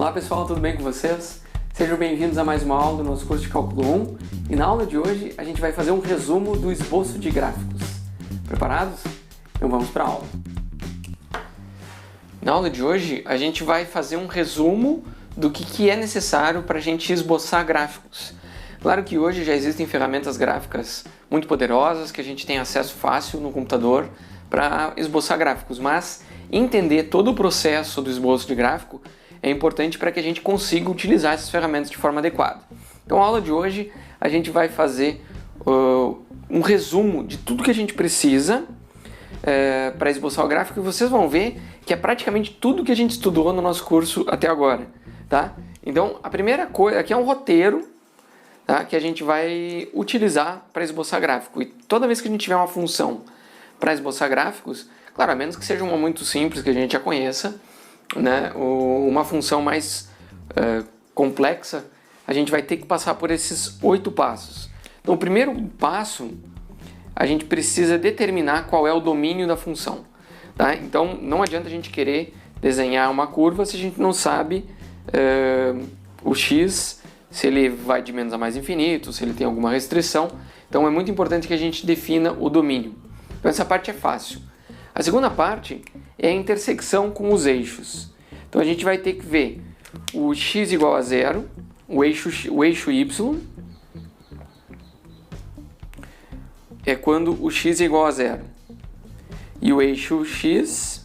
Olá pessoal, tudo bem com vocês? Sejam bem-vindos a mais uma aula do nosso curso de Cálculo 1 e na aula de hoje a gente vai fazer um resumo do esboço de gráficos. Preparados? Então vamos para a aula. Na aula de hoje a gente vai fazer um resumo do que é necessário para a gente esboçar gráficos. Claro que hoje já existem ferramentas gráficas muito poderosas que a gente tem acesso fácil no computador para esboçar gráficos, mas entender todo o processo do esboço de gráfico é importante para que a gente consiga utilizar essas ferramentas de forma adequada. Então, na aula de hoje, a gente vai fazer um resumo de tudo que a gente precisa para esboçar o gráfico e vocês vão ver que é praticamente tudo que a gente estudou no nosso curso até agora. Tá? Então, a primeira coisa, aqui é um roteiro, tá, que a gente vai utilizar para esboçar gráfico. E toda vez que a gente tiver uma função para esboçar gráficos, claro, a menos que seja uma muito simples, que a gente já conheça, né, uma função mais complexa, a gente vai ter que passar por esses 8 passos. Então, o primeiro passo, a gente precisa determinar qual é o domínio da função. Tá? Então, não adianta a gente querer desenhar uma curva se a gente não sabe o x, se ele vai de menos a mais infinito, se ele tem alguma restrição. Então, é muito importante que a gente defina o domínio. Então, essa parte é fácil. A segunda parte é a intersecção com os eixos. Então a gente vai ter que ver o x igual a zero, o eixo y, é quando o x é igual a zero. E o eixo x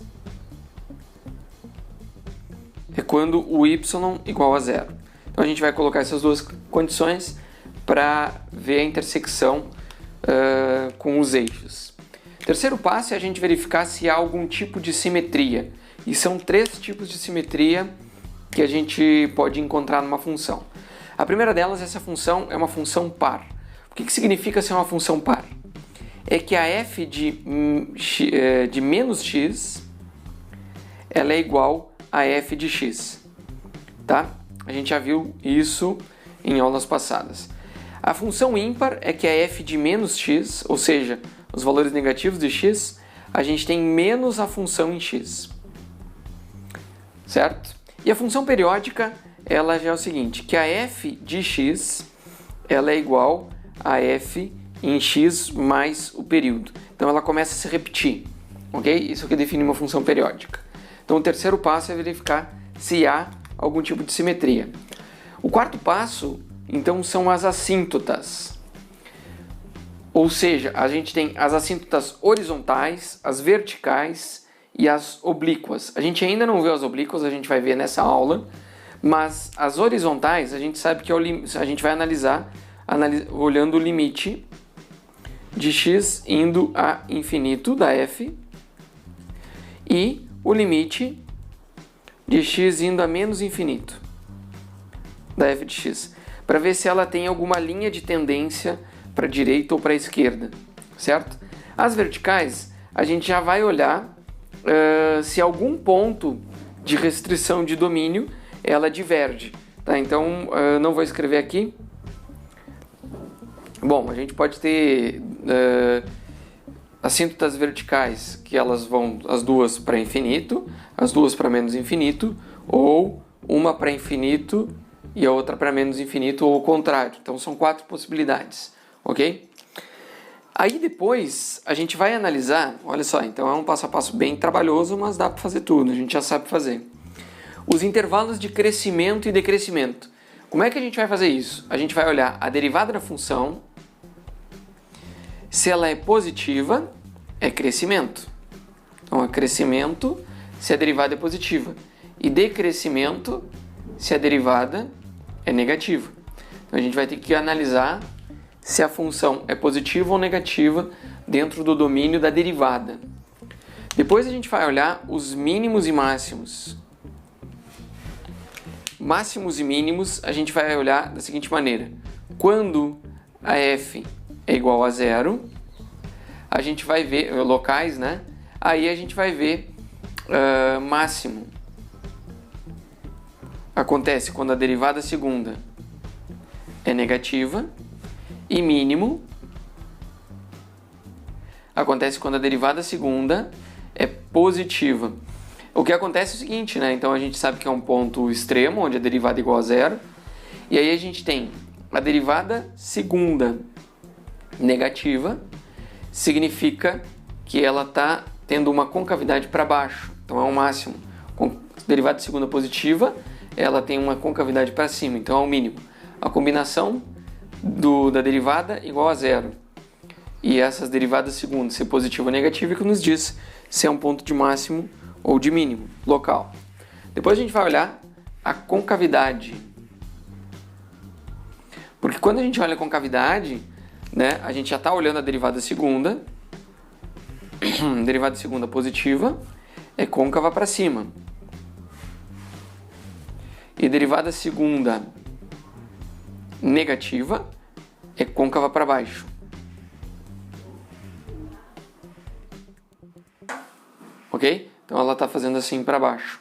é quando o y é igual a zero. Então a gente vai colocar essas duas condições para ver a intersecção com os eixos. Terceiro passo é a gente verificar se há algum tipo de simetria. E são 3 tipos de simetria que a gente pode encontrar numa função. A primeira delas, essa função é uma função par. O que significa ser uma função par? É que a f de menos x ela é igual a f de x. Tá? A gente já viu isso em aulas passadas. A função ímpar é que a f de menos x, ou seja, os valores negativos de x, a gente tem menos a função em x. Certo? E a função periódica, ela já é o seguinte, que a f de x, ela é igual a f em x mais o período. Então ela começa a se repetir, ok? Isso que define uma função periódica. Então o terceiro passo é verificar se há algum tipo de simetria. O quarto passo, então, são as assíntotas. Ou seja, a gente tem as assíntotas horizontais, as verticais e as oblíquas. A gente ainda não viu as oblíquas, a gente vai ver nessa aula, mas as horizontais a gente sabe que a gente vai analisar olhando o limite de x indo a infinito da f e o limite de x indo a menos infinito da f de x, para ver se ela tem alguma linha de tendência para a direita ou para a esquerda, certo? As verticais, a gente já vai olhar se algum ponto de restrição de domínio ela diverge. Tá? Então, não vou escrever aqui. Bom, a gente pode ter assíntotas verticais, que elas vão as duas para infinito, as duas para menos infinito, ou uma para infinito e a outra para menos infinito, ou o contrário. Então, são 4 possibilidades. Ok? Aí depois a gente vai analisar, olha só, então é um passo a passo bem trabalhoso, mas dá para fazer tudo, a gente já sabe fazer. Os intervalos de crescimento e decrescimento. Como é que a gente vai fazer isso? A gente vai olhar a derivada da função, se ela é positiva, é crescimento. Então é crescimento se a derivada é positiva, e decrescimento se a derivada é negativa. Então a gente vai ter que analisar se a função é positiva ou negativa dentro do domínio da derivada. Depois a gente vai olhar os mínimos e máximos. Máximos e mínimos a gente vai olhar da seguinte maneira. Quando a f é igual a zero, a gente vai ver locais, né? Aí a gente vai ver máximo. Acontece quando a derivada segunda é negativa. E mínimo acontece quando a derivada segunda é positiva. o que acontece é o seguinte, né? Então a gente sabe que é um ponto extremo, onde a derivada é igual a zero. E aí a gente tem a derivada segunda negativa, significa que ela está tendo uma concavidade para baixo. Então é o máximo. Derivada segunda positiva, ela tem uma concavidade para cima, então é o mínimo. A combinação da derivada igual a zero. E essas derivadas segundas, se positiva ou negativa, que nos diz se é um ponto de máximo ou de mínimo local. Depois a gente vai olhar a concavidade. Porque quando a gente olha a concavidade, né, a gente já está olhando a derivada segunda. Derivada segunda positiva é côncava para cima. E derivada segunda negativa é côncava para baixo. Ok? Então ela está fazendo assim para baixo.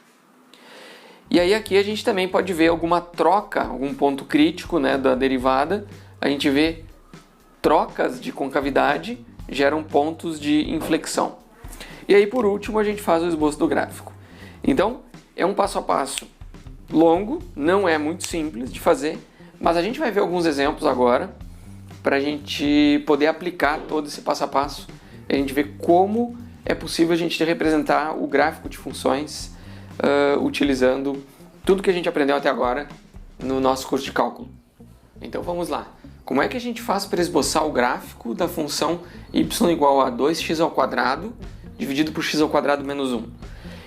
E aí aqui a gente também pode ver alguma troca, algum ponto crítico, né, da derivada. A gente vê trocas de concavidade geram pontos de inflexão. E aí por último a gente faz o esboço do gráfico. Então é um passo a passo longo, não é muito simples de fazer, mas a gente vai ver alguns exemplos agora para a gente poder aplicar todo esse passo a passo. A gente ver como é possível a gente representar o gráfico de funções utilizando tudo que a gente aprendeu até agora no nosso curso de cálculo. Então vamos lá. Como é que a gente faz para esboçar o gráfico da função y igual a 2x ao quadrado dividido por x ao quadrado menos 1?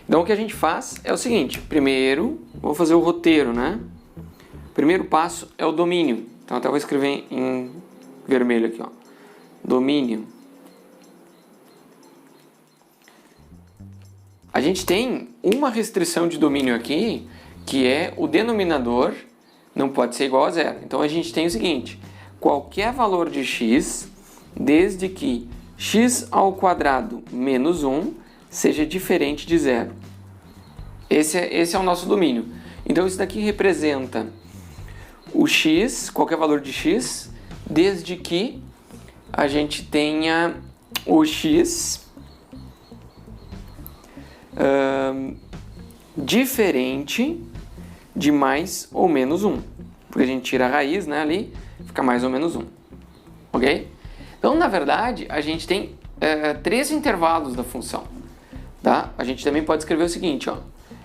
Então o que a gente faz é o seguinte. Primeiro, vou fazer o roteiro, né? O primeiro passo é o domínio. Então até vou escrever em vermelho aqui, ó. Domínio. A gente tem uma restrição de domínio aqui, que é o denominador não pode ser igual a zero. Então a gente tem o seguinte: qualquer valor de x, desde que x ao quadrado menos 1 seja diferente de zero. Esse é o nosso domínio. Então isso daqui representa o x, qualquer valor de x, desde que a gente tenha o x diferente de mais ou menos 1. Porque a gente tira a raiz, né, ali, fica mais ou menos 1. Ok? Então, na verdade, a gente tem 3 intervalos da função. Tá? A gente também pode escrever o seguinte, ó.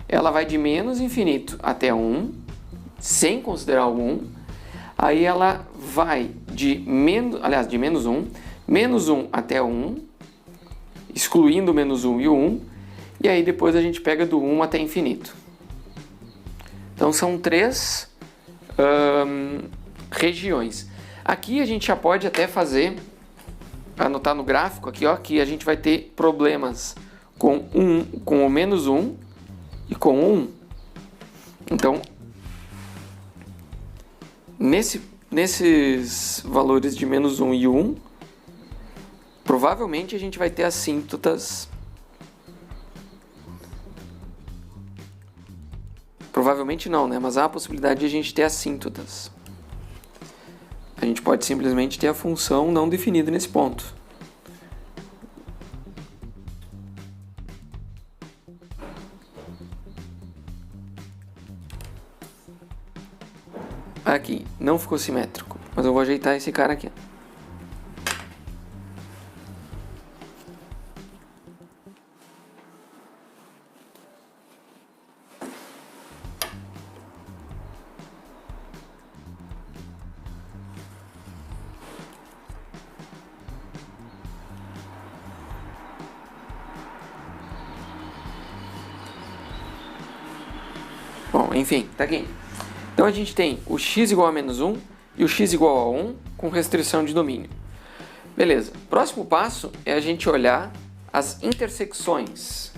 Ela vai de menos infinito até 1, sem considerar o 1. Aí ela vai de menos 1, menos 1 até 1, excluindo o menos 1 e o 1. E aí depois a gente pega do 1 até infinito. Então são 3 regiões. Aqui a gente já pode até anotar no gráfico aqui, ó, que a gente vai ter problemas com o menos 1 e com o 1. Então, nesses valores de menos 1 e 1, provavelmente a gente vai ter assíntotas. Provavelmente não, né? Mas há a possibilidade de a gente ter assíntotas. A gente pode simplesmente ter a função não definida nesse ponto. Aqui, não ficou simétrico, mas eu vou ajeitar esse cara aqui. Bom, enfim, tá aqui. Então a gente tem o x igual a menos 1 e o x igual a 1 com restrição de domínio. Beleza. Próximo passo é a gente olhar as interseções.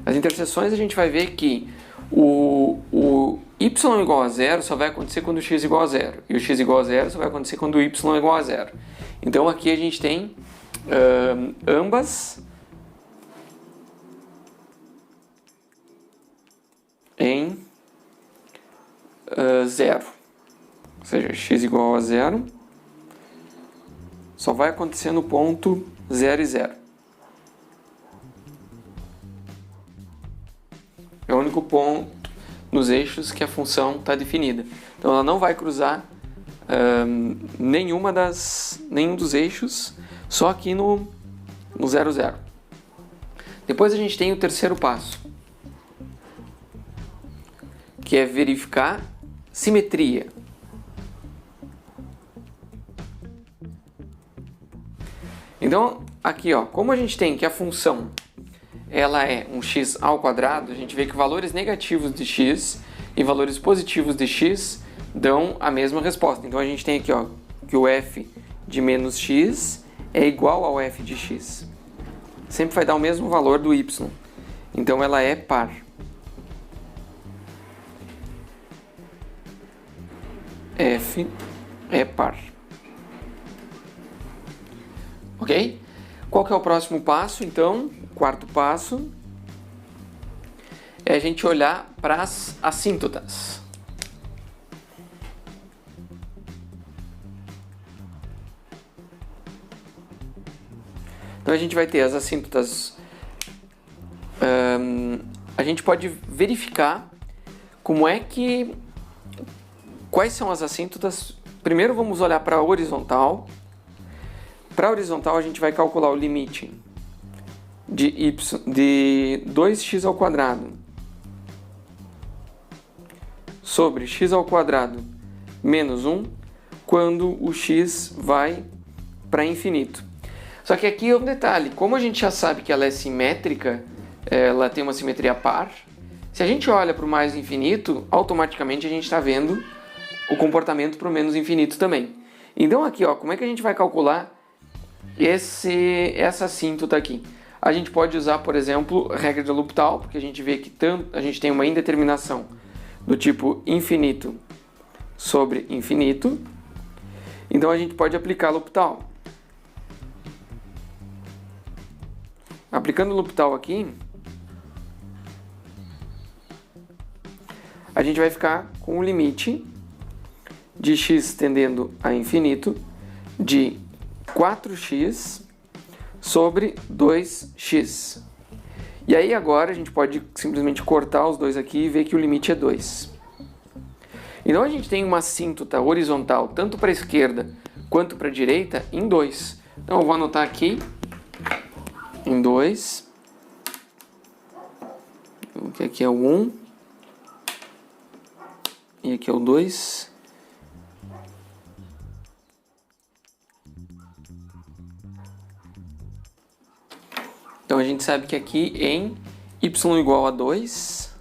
As interseções a gente vai ver que o y igual a zero só vai acontecer quando o x igual a zero. E o x igual a zero só vai acontecer quando o y é igual a zero. Então aqui a gente tem ambas em zero. Ou seja, x igual a zero só vai acontecer no ponto 0 e 0. É o único ponto nos eixos que a função está definida. Então ela não vai cruzar nenhum dos eixos, só aqui no 0, 0. Depois a gente tem o terceiro passo, que é verificar simetria. Então, aqui, ó, como a gente tem que a função ela é um x ao quadrado, a gente vê que valores negativos de x e valores positivos de x dão a mesma resposta. Então a gente tem aqui, ó, que o f de menos x é igual ao f de x. Sempre vai dar o mesmo valor do y. Então ela é par. F é par. Ok? Qual que é o próximo passo, então? O quarto passo é a gente olhar para as assíntotas. Então a gente vai ter as assíntotas. A gente pode verificar quais são as assíntotas. Primeiro vamos olhar para a horizontal. Para a horizontal a gente vai calcular o limite de 2x ao quadrado sobre x ao quadrado menos 1 quando o x vai para infinito. Só que aqui é um detalhe, como a gente já sabe que ela é simétrica, ela tem uma simetria par, se a gente olha para o mais infinito, automaticamente a gente está vendo o comportamento para o menos infinito também. Então aqui, ó, como é que a gente vai calcular essa assíntota aqui? A gente pode usar, por exemplo, a regra de L'Hopital, porque a gente vê que a gente tem uma indeterminação do tipo infinito sobre infinito. Então a gente pode aplicar L'Hopital. Aplicando L'Hopital aqui, a gente vai ficar com o limite de x tendendo a infinito de 4x sobre 2x. E aí agora a gente pode simplesmente cortar os dois aqui e ver que o limite é 2. Então a gente tem uma assíntota horizontal tanto para a esquerda quanto para a direita em 2. Então eu vou anotar aqui em 2. Aqui é o 1 e aqui é o 2. Então a gente sabe que aqui em y igual a 2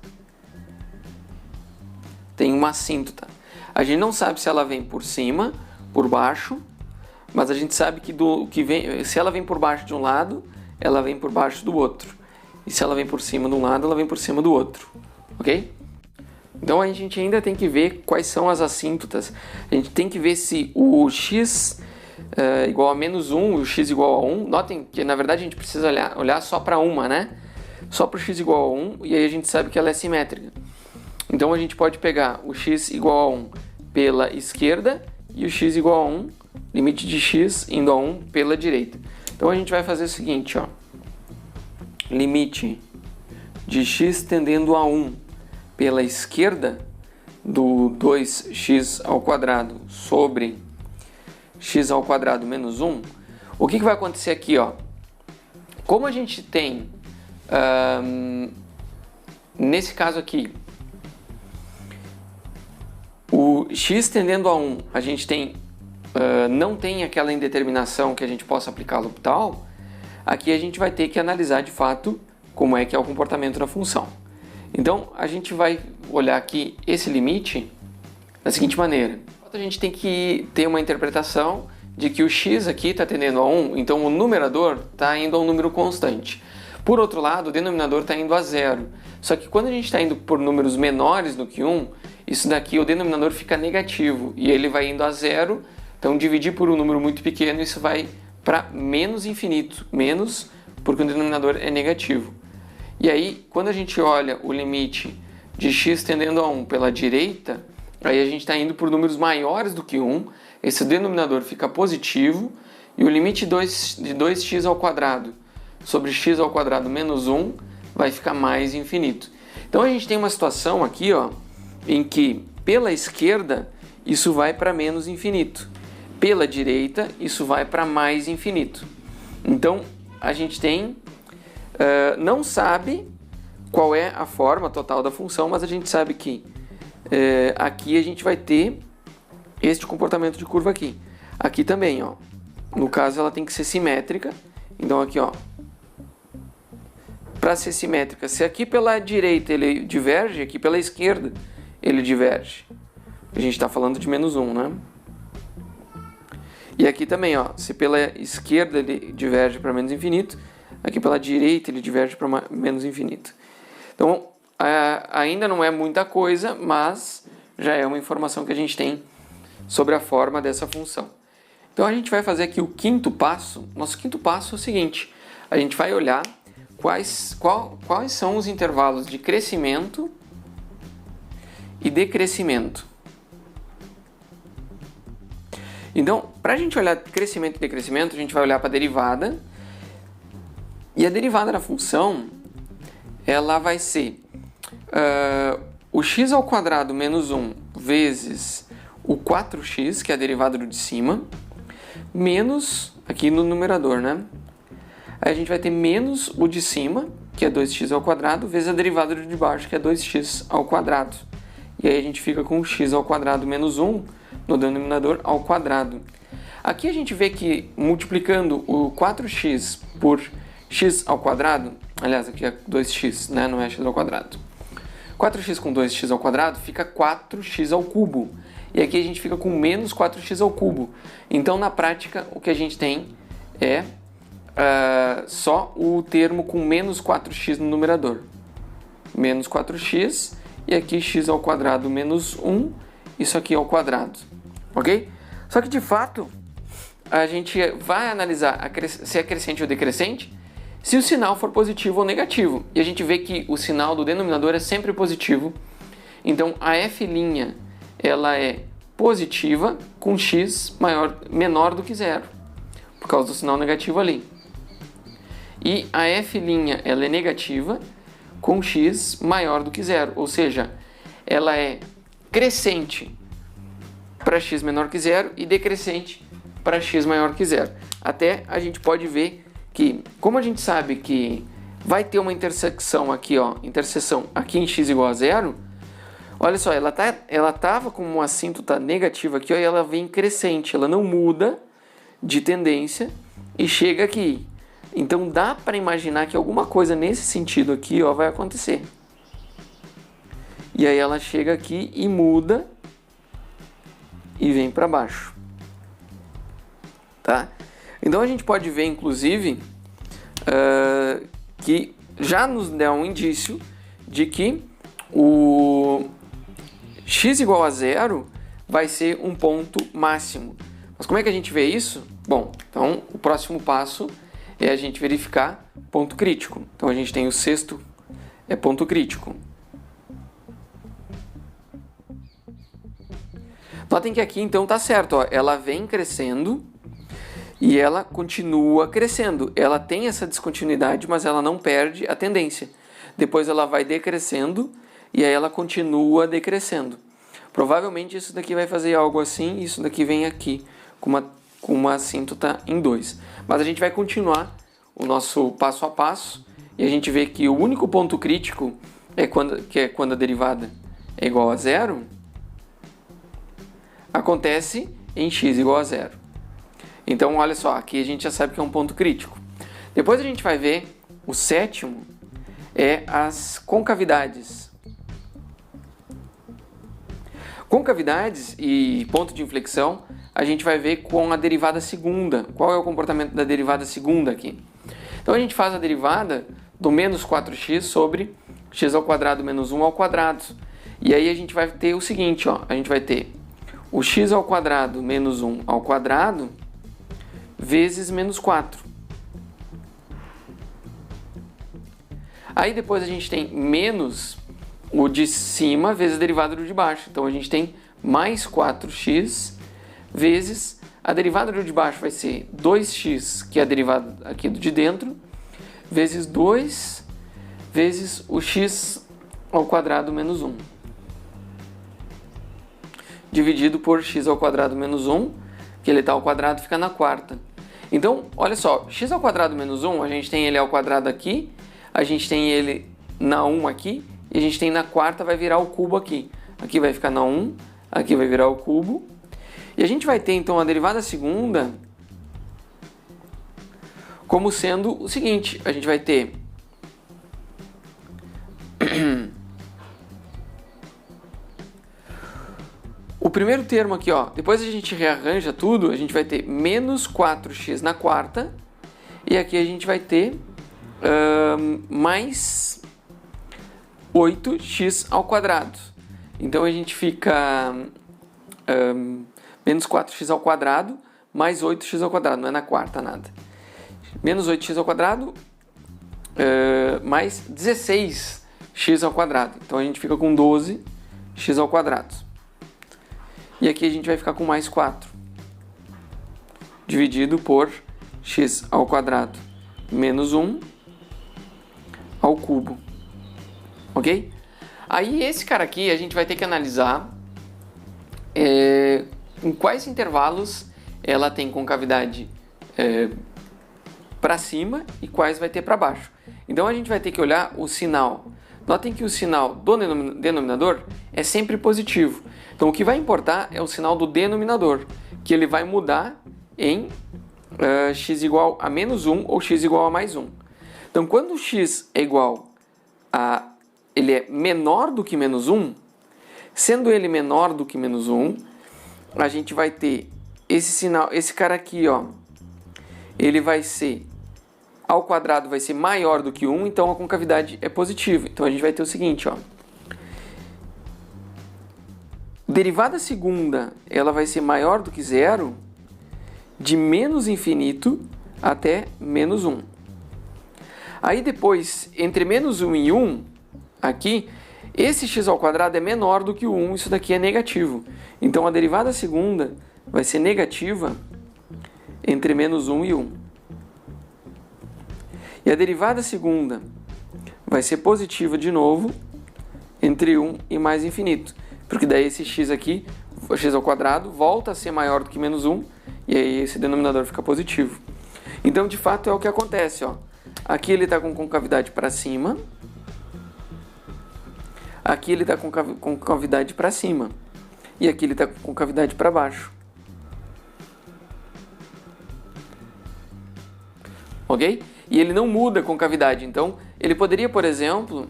tem uma assíntota. A gente não sabe se ela vem por cima, por baixo, mas a gente sabe que se ela vem por baixo de um lado, ela vem por baixo do outro. E se ela vem por cima de um lado, ela vem por cima do outro. Ok? Então a gente ainda tem que ver quais são as assíntotas. A gente tem que ver se o x igual a menos 1 e o x igual a 1. Notem que na verdade a gente precisa olhar só para uma, né? Só para o x igual a 1 e aí a gente sabe que ela é simétrica. Então a gente pode pegar o x igual a 1 pela esquerda e o x igual a 1, limite de x indo a 1 pela direita. Então a gente vai fazer o seguinte, ó. Limite de x tendendo a 1 pela esquerda do 2x ao quadrado sobre x ao quadrado menos 1. O que vai acontecer aqui, ó? Como a gente tem, nesse caso aqui, o x tendendo a 1, a gente tem, não tem aquela indeterminação que a gente possa aplicar L'Hopital. Aqui a gente vai ter que analisar de fato como é que é o comportamento da função. Então a gente vai olhar aqui esse limite da seguinte maneira. A gente tem que ter uma interpretação de que o x aqui está tendendo a 1, então o numerador está indo a um número constante. Por outro lado, o denominador está indo a 0. Só que quando a gente está indo por números menores do que 1, isso daqui, o denominador fica negativo e ele vai indo a 0. Então dividir por um número muito pequeno, isso vai para menos infinito. Menos porque o denominador é negativo. E aí, quando a gente olha o limite de x tendendo a 1 pela direita, aí a gente está indo por números maiores do que 1, esse denominador fica positivo E o limite de 2x ao quadrado sobre x ao quadrado menos 1 vai ficar mais infinito. Então a gente tem uma situação aqui, ó, em que pela esquerda isso vai para menos infinito. Pela direita isso vai para mais infinito. Então a gente tem, não sabe qual é a forma total da função, mas a gente sabe que aqui a gente vai ter este comportamento de curva aqui. Aqui também, ó. No caso ela tem que ser simétrica. Então aqui, ó, para ser simétrica, se aqui pela direita ele diverge, aqui pela esquerda ele diverge. A gente está falando de menos 1, né? E aqui também, ó, se pela esquerda ele diverge para menos infinito, aqui pela direita ele diverge para menos infinito. Então, ainda não é muita coisa, mas já é uma informação que a gente tem sobre a forma dessa função. Então, a gente vai fazer aqui o quinto passo. Nosso quinto passo é o seguinte: a gente vai olhar quais são os intervalos de crescimento e decrescimento. Então, para a gente olhar crescimento e decrescimento, a gente vai olhar para a derivada. E a derivada da função, ela vai ser o x ao quadrado menos 1 vezes o 4x, que é a derivada do de cima, menos, aqui no numerador, né? Aí a gente vai ter menos o de cima, que é 2x ao quadrado, vezes a derivada do de baixo, que é 2x ao quadrado. E aí a gente fica com x ao quadrado menos 1 no denominador ao quadrado. Aqui a gente vê que multiplicando o 4x por x ao quadrado, aliás, aqui é 2x, né? Não é x ao quadrado. 4x com 2x ao quadrado fica 4x ao cubo. E aqui a gente fica com menos 4x ao cubo. Então, na prática, o que a gente tem é só o termo com menos 4x no numerador. Menos 4x, e aqui x ao quadrado menos 1, isso aqui ao quadrado. Ok? Só que, de fato, a gente vai analisar se é crescente ou decrescente se o sinal for positivo ou negativo. E a gente vê que o sinal do denominador é sempre positivo. Então, a f' ela é positiva com x menor do que zero, por causa do sinal negativo ali. E a f' ela é negativa com x maior do que zero, ou seja, ela é crescente para x menor que zero e decrescente para x maior que zero. Até a gente pode ver que, como a gente sabe que vai ter uma interseção aqui, ó, aqui em x igual a zero, olha só, ela estava com uma assíntota negativa aqui, ó, e ela vem crescente, ela não muda de tendência e chega aqui. Então dá para imaginar que alguma coisa nesse sentido aqui, ó, vai acontecer. E aí ela chega aqui e muda e vem para baixo. Tá? Então a gente pode ver, inclusive, que já nos dá um indício de que o x igual a zero vai ser um ponto máximo. Mas como é que a gente vê isso? Bom, então o próximo passo é a gente verificar ponto crítico. Então a gente tem o sexto, é ponto crítico. Notem que aqui então tá certo, ó, ela vem crescendo e ela continua crescendo. Ela tem essa descontinuidade, mas ela não perde a tendência. Depois ela vai decrescendo e aí ela continua decrescendo. Provavelmente isso daqui vai fazer algo assim, e isso daqui vem aqui com uma assíntota em 2. Mas a gente vai continuar o nosso passo a passo e a gente vê que o único ponto crítico é quando a derivada é igual a zero, acontece em x igual a zero. Então, olha só, aqui a gente já sabe que é um ponto crítico. Depois a gente vai ver o sétimo, é as concavidades. Concavidades e ponto de inflexão, a gente vai ver com a derivada segunda. Qual é o comportamento da derivada segunda aqui? Então, a gente faz a derivada do menos 4x sobre x ao quadrado menos 1 ao quadrado. E aí a gente vai ter o seguinte, ó, a gente vai ter o x ao quadrado menos 1 ao quadrado vezes menos 4. Aí depois a gente tem menos o de cima vezes a derivada do de baixo. Então a gente tem mais 4x vezes a derivada do de baixo vai ser 2x, que é a derivada aqui do de dentro, vezes 2 vezes o x ao quadrado menos 1. Dividido por x ao quadrado menos 1, que ele está ao quadrado, fica na quarta. Então, olha só, x ao quadrado menos 1, a gente tem ele ao quadrado aqui, a gente tem ele na 1 aqui, e a gente tem na quarta, vai virar o cubo aqui. Aqui vai ficar na 1, aqui vai virar o cubo. E a gente vai ter, então, a derivada segunda como sendo o seguinte, a gente vai ter o primeiro termo aqui, ó, depois a gente rearranja tudo, a gente vai ter menos 4x na quarta, e aqui a gente vai ter mais 8x ao quadrado. Então a gente fica menos 4x ao quadrado mais 8x ao quadrado, não é na quarta nada. Menos 8x ao quadrado mais 16x ao quadrado. Então a gente fica com 12x ao quadrado. E aqui a gente vai ficar com mais 4. Dividido por x ao quadrado menos 1 ao cubo. Ok? Aí esse cara aqui a gente vai ter que analisar em quais intervalos ela tem concavidade para cima e quais vai ter para baixo. Então a gente vai ter que olhar o sinal. Notem que o sinal do denominador é sempre positivo. Então o que vai importar é o sinal do denominador, que ele vai mudar em x igual a menos 1 ou x igual a mais 1. Então quando o x é igual a... ele é menor do que menos 1, sendo ele menor do que menos 1, a gente vai ter esse sinal, esse cara aqui, ó, ele vai ser, ao quadrado vai ser maior do que 1, então a concavidade é positiva. Então a gente vai ter o seguinte, ó, derivada segunda, ela vai ser maior do que zero, de menos infinito até menos 1. Aí depois, entre menos 1 e 1, aqui, esse x ao quadrado é menor do que o 1, isso daqui é negativo. Então a derivada segunda vai ser negativa entre menos 1 e 1. E a derivada segunda vai ser positiva de novo entre 1 e mais infinito. Porque daí esse x aqui, x ao quadrado, volta a ser maior do que menos 1, e aí esse denominador fica positivo. Então, de fato, é o que acontece, ó. Aqui ele está com concavidade para cima, aqui ele está com concavidade para cima, e aqui ele está com concavidade para baixo. Ok? E ele não muda a concavidade, então ele poderia, por exemplo,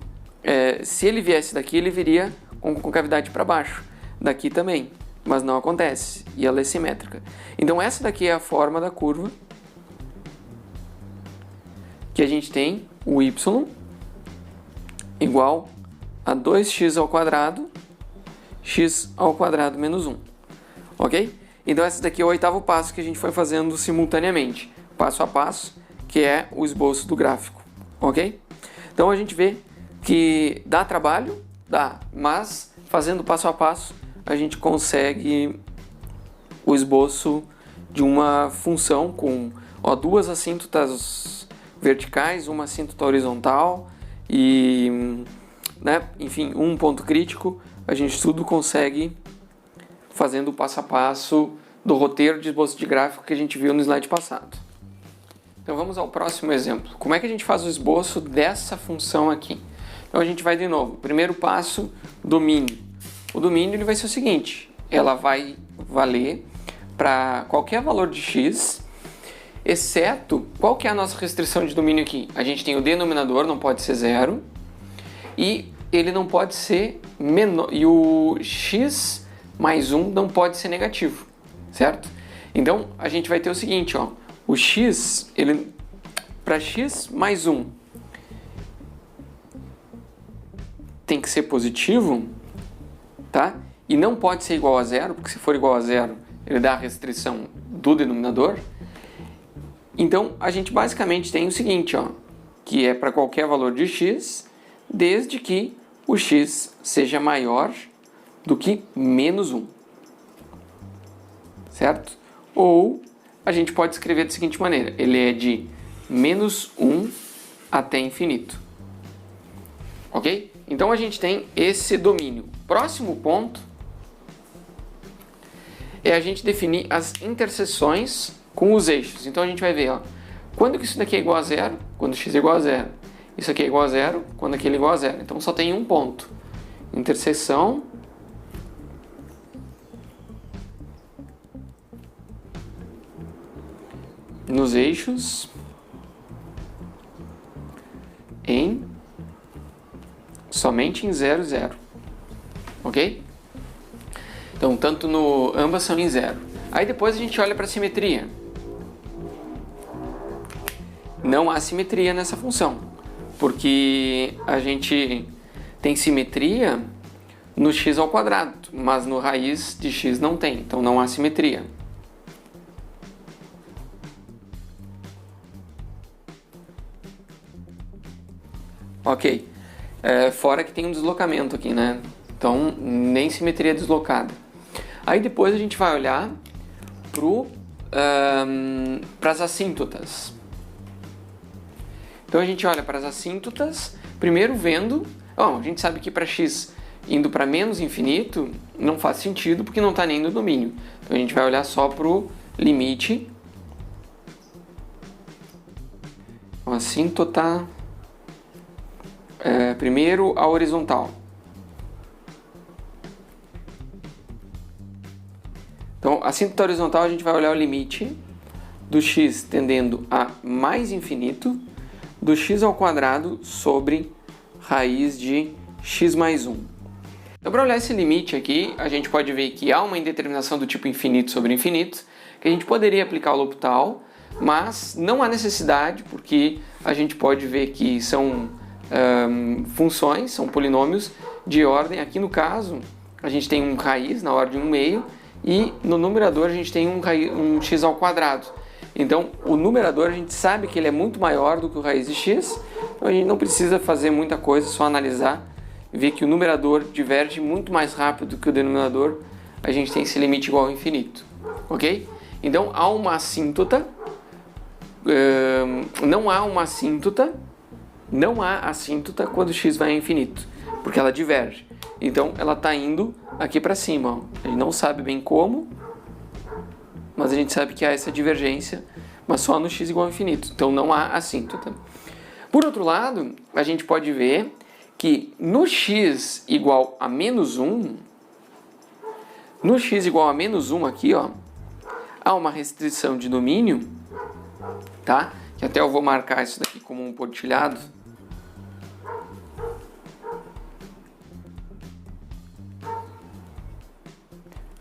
se ele viesse daqui, ele viria com concavidade para baixo, daqui também, mas não acontece, e ela é simétrica. Então essa daqui é a forma da curva, que a gente tem o y igual a 2x ao quadrado, x ao quadrado menos 1, ok? Então esse daqui é o oitavo passo que a gente foi fazendo simultaneamente, passo a passo, que é o esboço do gráfico, ok? Então a gente vê que dá trabalho, dá, mas fazendo passo a passo a gente consegue o esboço de uma função com duas assíntotas verticais, uma assíntota horizontal e, enfim, um ponto crítico. A gente tudo consegue fazendo o passo a passo do roteiro de esboço de gráfico que a gente viu no slide passado. Então vamos ao próximo exemplo. Como é que a gente faz o esboço dessa função aqui? Então a gente vai de novo. Primeiro passo, domínio. O domínio ele vai ser o seguinte, ela vai valer para qualquer valor de x, exceto, qual que é a nossa restrição de domínio aqui? A gente tem o denominador, não pode ser zero, e ele não pode ser menor, e o x mais 1 não pode ser negativo, certo? Então a gente vai ter o seguinte, ó, o x, ele para x mais 1 tem que ser positivo, tá? E não pode ser igual a zero, porque se for igual a zero, ele dá a restrição do denominador. Então, a gente basicamente tem o seguinte, ó, que é para qualquer valor de x, desde que o x seja maior do que menos 1, certo? ou a gente pode escrever da seguinte maneira, ele é de menos 1 até infinito. Ok? Então a gente tem esse domínio. Próximo ponto é a gente definir as interseções com os eixos. Então a gente vai ver, ó, quando que isso daqui é igual a zero? Quando x é igual a zero. Isso aqui é igual a zero, quando aquele é igual a zero. Então só tem um ponto. Interseção nos eixos somente em 0, 0. Ok? Então, ambas são em 0. Aí depois a gente olha para a simetria. Não há simetria nessa função, porque a gente tem simetria no x ao quadrado, mas no raiz de x não tem, então não há simetria. Ok, fora que tem um deslocamento aqui, né? Então nem simetria deslocada. Aí depois a gente vai olhar para as assíntotas. Então a gente olha para as assíntotas, primeiro vendo... a gente sabe que para x indo para menos infinito não faz sentido porque não está nem no domínio. Então a gente vai olhar só para o limite. A assíntota... primeiro a horizontal. Então, a assíntota horizontal a gente vai olhar o limite do x tendendo a mais infinito do x ao quadrado sobre raiz de x mais 1. Então, para olhar esse limite aqui, a gente pode ver que há uma indeterminação do tipo infinito sobre infinito, que a gente poderia aplicar o L'Hopital, mas não há necessidade, porque a gente pode ver que são funções, são polinômios de ordem. Aqui no caso, a gente tem um raiz na ordem 1/2 e no numerador a gente tem um x ao quadrado. Então, o numerador a gente sabe que ele é muito maior do que o raiz de x, então a gente não precisa fazer muita coisa, só analisar e ver que o numerador diverge muito mais rápido que o denominador, a gente tem esse limite igual ao infinito, ok? Então, há uma assíntota, não há assíntota quando x vai a infinito, porque ela diverge. Então, ela está indo aqui para cima. Ó. A gente não sabe bem como, mas a gente sabe que há essa divergência, mas só no x igual ao infinito. Então, não há assíntota. Por outro lado, a gente pode ver que no x igual a menos 1, aqui, ó, há uma restrição de domínio, tá? Que até eu vou marcar isso daqui como um pontilhado.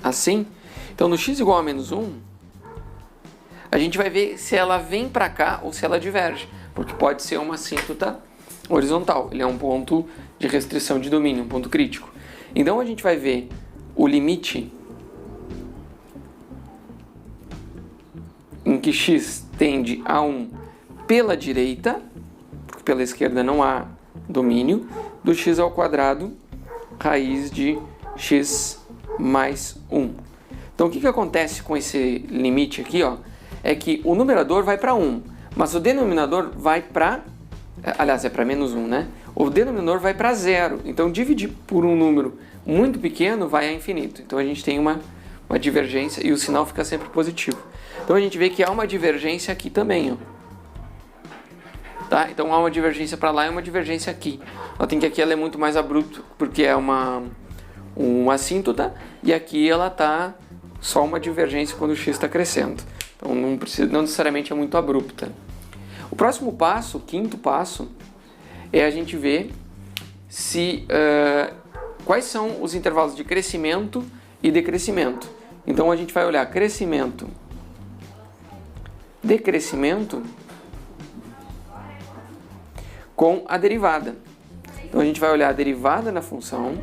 Assim. Então, no x igual a menos 1, a gente vai ver se ela vem para cá ou se ela diverge, porque pode ser uma assíntota horizontal. Ele é um ponto de restrição de domínio, um ponto crítico. Então, a gente vai ver o limite em que x tende a 1 pela direita, porque pela esquerda não há domínio, do x ao quadrado, raiz de x mais 1. Então, o que acontece com esse limite aqui, ó, é que o numerador vai para 1, mas o denominador vai para... Aliás, é para menos 1, né? O denominador vai para 0. Então, dividir por um número muito pequeno vai a infinito. Então, a gente tem uma divergência e o sinal fica sempre positivo. Então, a gente vê que há uma divergência aqui também, ó. Tá? Então, há uma divergência para lá e uma divergência aqui. Notem que aqui ela é muito mais abrupta, porque é uma assíntota, e aqui ela está só uma divergência quando o x está crescendo. Então, não necessariamente é muito abrupta. O próximo passo, o quinto passo, é a gente ver quais são os intervalos de crescimento e decrescimento. Então, a gente vai olhar crescimento, decrescimento com a derivada. Então, a gente vai olhar a derivada na função.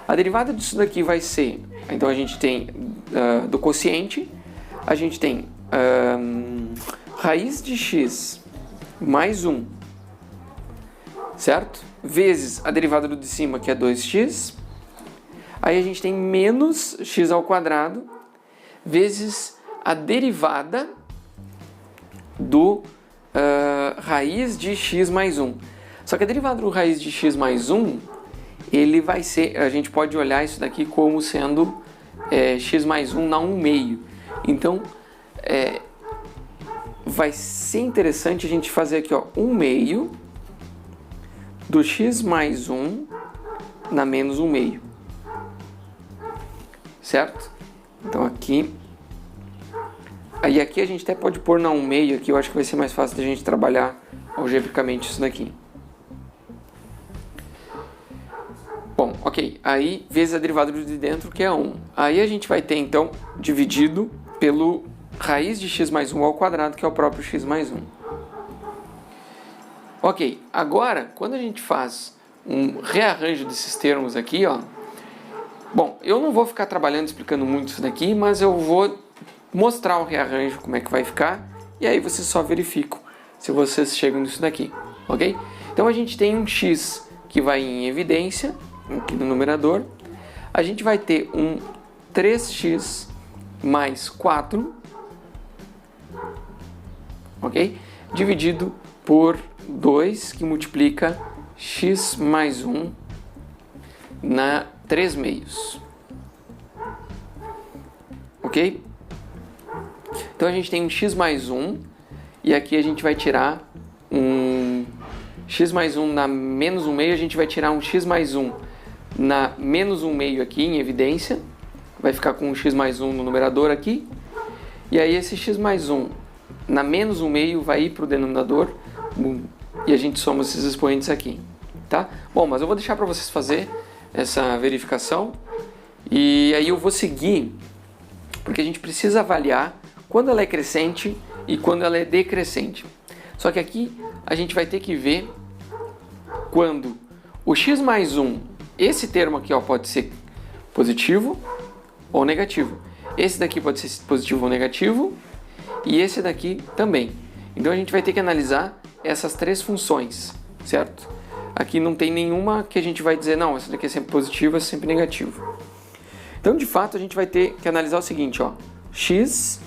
A derivada disso daqui vai ser... Então, a gente tem do quociente, a gente tem raiz de x mais 1, certo? Vezes a derivada do de cima, que é 2x. Aí a gente tem menos x ao quadrado, vezes a derivada do raiz de x mais 1. Só que a derivada do raiz de x mais 1, ele vai ser, a gente pode olhar isso daqui como sendo x mais 1 na 1/2. Então, vai ser interessante a gente fazer aqui, ó, 1/2 do x mais 1 na menos 1/2. Certo? Então aqui... Aí aqui a gente até pode pôr na 1/2 aqui, eu acho que vai ser mais fácil da gente trabalhar algebricamente isso daqui. Bom, ok. Aí vezes a derivada de dentro, que é 1. Aí a gente vai ter então dividido pelo raiz de x mais 1 ao quadrado, que é o próprio x mais 1. Ok, agora quando a gente faz um rearranjo desses termos aqui, ó. Bom, eu não vou ficar trabalhando explicando muito isso daqui, mas eu vou mostrar o rearranjo, como é que vai ficar, e aí vocês só verificam se vocês chegam nisso daqui, ok? Então a gente tem um x que vai em evidência, aqui no numerador. A gente vai ter um 3x mais 4, ok? Dividido por 2, que multiplica x mais 1 na 3/2, ok? Então a gente tem um x mais 1, e aqui a gente vai tirar um x mais 1 na menos 1/2, a gente vai tirar um x mais 1 na menos 1/2 aqui em evidência, vai ficar com um x mais 1 no numerador aqui, e aí esse x mais 1 na menos 1/2 vai ir para o denominador, e a gente soma esses expoentes aqui, tá? Bom, mas eu vou deixar para vocês fazer essa verificação, e aí eu vou seguir, porque a gente precisa avaliar quando ela é crescente e quando ela é decrescente. Só que aqui a gente vai ter que ver quando o x mais 1, esse termo aqui, ó, pode ser positivo ou negativo. Esse daqui pode ser positivo ou negativo, e esse daqui também. Então a gente vai ter que analisar essas três funções, certo? Aqui não tem nenhuma que a gente vai dizer, não, essa daqui é sempre positivo, essa é sempre negativo. Então, de fato, a gente vai ter que analisar o seguinte, ó. X,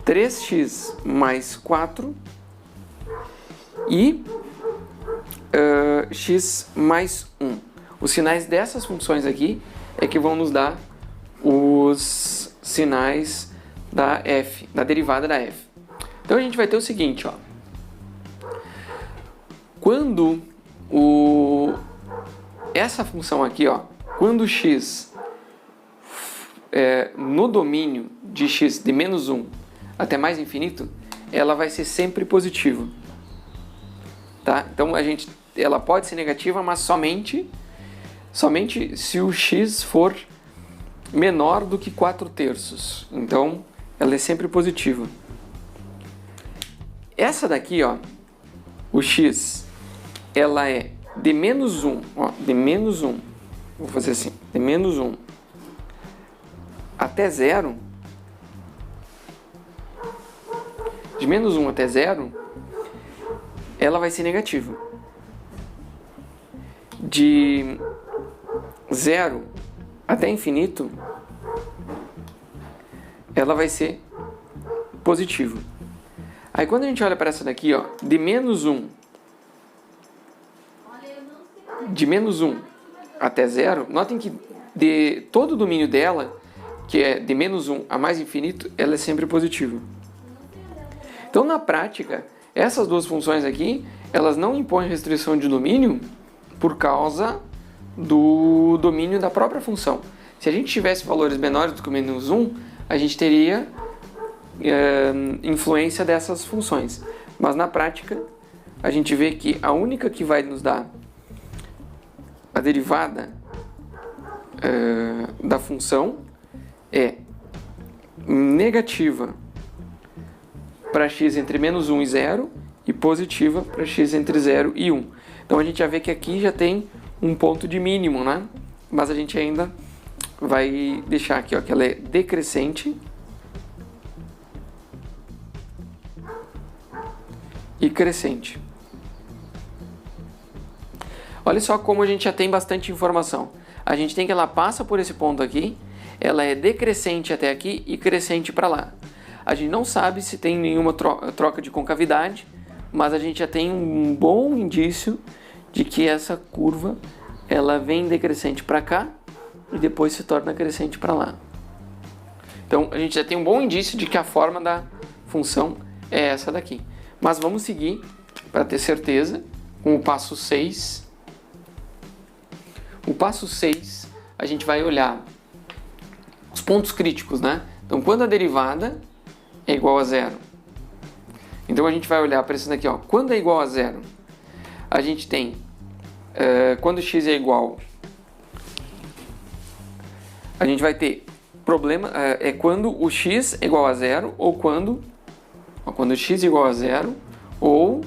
3x mais 4 e x mais 1. Os sinais dessas funções aqui é que vão nos dar os sinais da f, da derivada da f. Então, a gente vai ter o seguinte, ó. Quando essa função aqui, ó, quando x no domínio de x de menos 1 até mais infinito, ela vai ser sempre positiva. Tá? Então ela pode ser negativa, mas somente se o x for menor do que 4/3. Então ela é sempre positiva. Essa daqui, ó, o x, ela é de menos 1, ó, de menos 1, vou fazer assim, de menos 1 até 0, de menos 1 até 0, ela vai ser negativa. De 0 até infinito, ela vai ser positiva. Aí quando a gente olha para essa daqui, ó, de menos 1 até 0, notem que de todo o domínio dela, que é de menos 1 a mais infinito, ela é sempre positiva. Então, na prática, essas duas funções aqui, elas não impõem restrição de domínio por causa do domínio da própria função. Se a gente tivesse valores menores do que menos 1, a gente teria influência dessas funções. Mas na prática, a gente vê que a única que vai nos dar a derivada da função é negativa para x entre menos 1 e 0 e positiva para x entre 0 e 1. Então a gente já vê que aqui já tem um ponto de mínimo, né? Mas a gente ainda vai deixar aqui, ó, que ela é decrescente e crescente. Olha só como a gente já tem bastante informação. A gente tem que ela passa por esse ponto aqui, ela é decrescente até aqui e crescente para lá. A gente não sabe se tem nenhuma troca de concavidade, mas a gente já tem um bom indício de que essa curva ela vem decrescente para cá e depois se torna crescente para lá. Então a gente já tem um bom indício de que a forma da função é essa daqui. Mas vamos seguir para ter certeza com o passo 6. O passo 6, a gente vai olhar os pontos críticos, né? Então quando a derivada é igual a zero. Então a gente vai olhar para isso daqui, ó. Quando é igual a zero, a gente tem quando x é igual, a gente vai ter problema quando o x é igual a zero ou quando x é igual a zero ou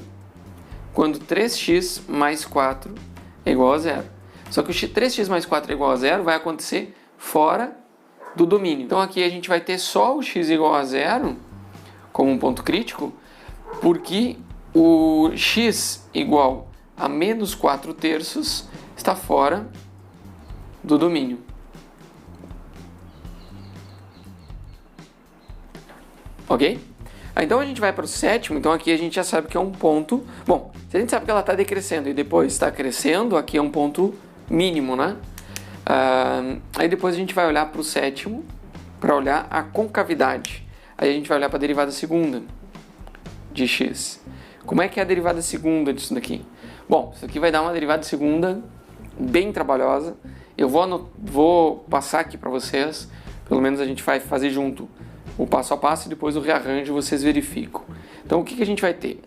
quando 3x mais 4 é igual a zero. Só que o 3x mais 4 é igual a zero vai acontecer fora do domínio. Então aqui a gente vai ter só o x igual a zero como um ponto crítico, porque o x igual a menos 4 terços está fora do domínio. Ok? Então a gente vai para o sétimo, então aqui a gente já sabe que é um ponto... Bom, se a gente sabe que ela está decrescendo e depois está crescendo, aqui é um ponto mínimo, né? Aí depois a gente vai olhar para o sétimo, para olhar a concavidade. Aí a gente vai olhar para a derivada segunda de x. Como é que é a derivada segunda disso daqui? Bom, isso aqui vai dar uma derivada segunda bem trabalhosa. Eu vou passar aqui para vocês, pelo menos a gente vai fazer junto o passo a passo e depois o rearranjo vocês verificam. Então o que a gente vai ter?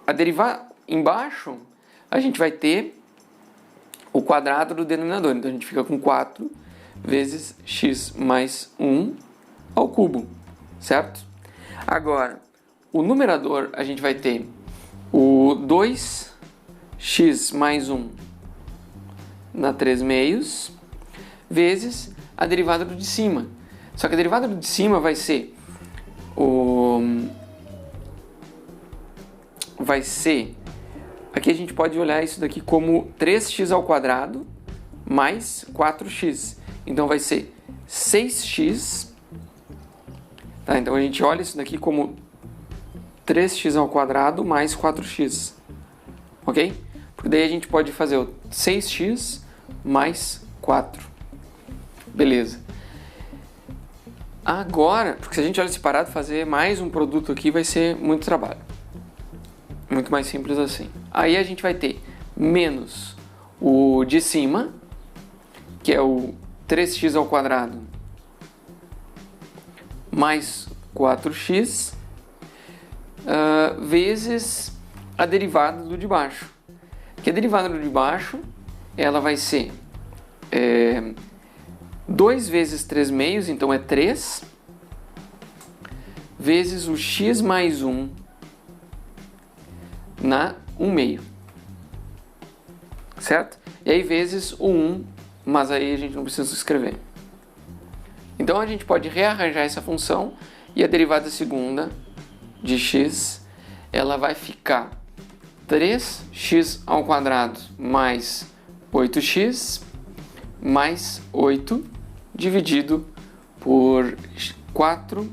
A derivada embaixo, a gente vai ter o quadrado do denominador. Então a gente fica com 4 vezes x mais 1 ao cubo, certo? Agora, o numerador a gente vai ter o 2x mais 1 na 3 meios vezes a derivada do de cima. Só que a derivada do de cima vai ser aqui a gente pode olhar isso daqui como 3x ao quadrado mais 4x. Então vai ser 6x. Tá, então a gente olha isso daqui como 3x ao quadrado mais 4x. Ok? Porque daí a gente pode fazer o 6x mais 4. Beleza. Agora, porque se a gente olha separado, fazer mais um produto aqui vai ser muito trabalho. Muito mais simples assim. Aí a gente vai ter menos o de cima, que é o 3x ao quadrado mais 4x, vezes a derivada do de baixo. Que a derivada do de baixo, ela vai ser 2 vezes 3 meios, então é 3, vezes o x mais 1 na 1 meio, certo? E aí vezes o 1, mas aí a gente não precisa escrever. Então a gente pode rearranjar essa função e a derivada segunda de x, ela vai ficar 3x ao quadrado mais 8x mais 8 dividido por 4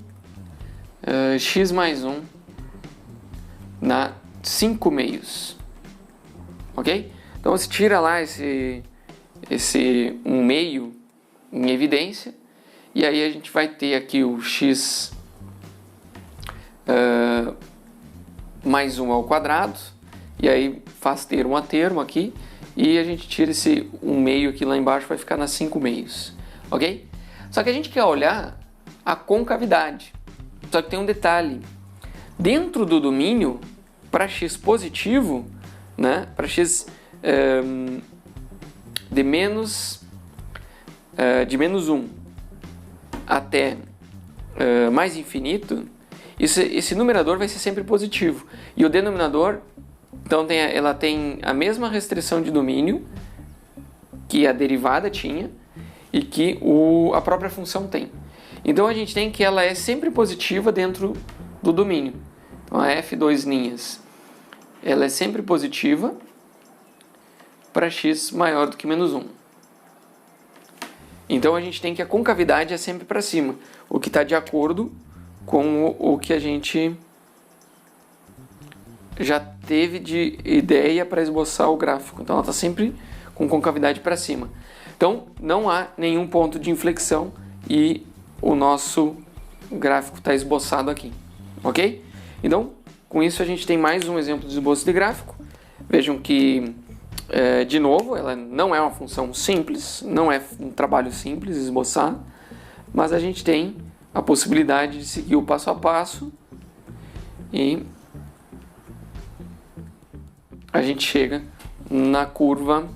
x mais 1 na 5 meios. Ok? Então você tira lá esse 1 meio em evidência e aí a gente vai ter aqui o x mais 1 ao quadrado e aí faz termo a termo aqui e a gente tira esse 1 meio aqui lá embaixo, vai ficar nas 5 meios, ok? Só que a gente quer olhar a concavidade, só que tem um detalhe, dentro do domínio, para x positivo, né, para x de menos 1 até mais infinito, esse numerador vai ser sempre positivo. E o denominador, então, ela tem a mesma restrição de domínio que a derivada tinha e que a própria função tem. Então, a gente tem que ela é sempre positiva dentro do domínio. Então, a f2', ela é sempre positiva para x maior do que menos 1. Então a gente tem que a concavidade é sempre para cima, o que está de acordo com o que a gente já teve de ideia para esboçar o gráfico. Então ela está sempre com concavidade para cima. Então não há nenhum ponto de inflexão e o nosso gráfico está esboçado aqui, ok? Então com isso a gente tem mais um exemplo de esboço de gráfico. Vejam que, de novo, ela não é uma função simples, não é um trabalho simples esboçar, mas a gente tem a possibilidade de seguir o passo a passo e a gente chega na curva,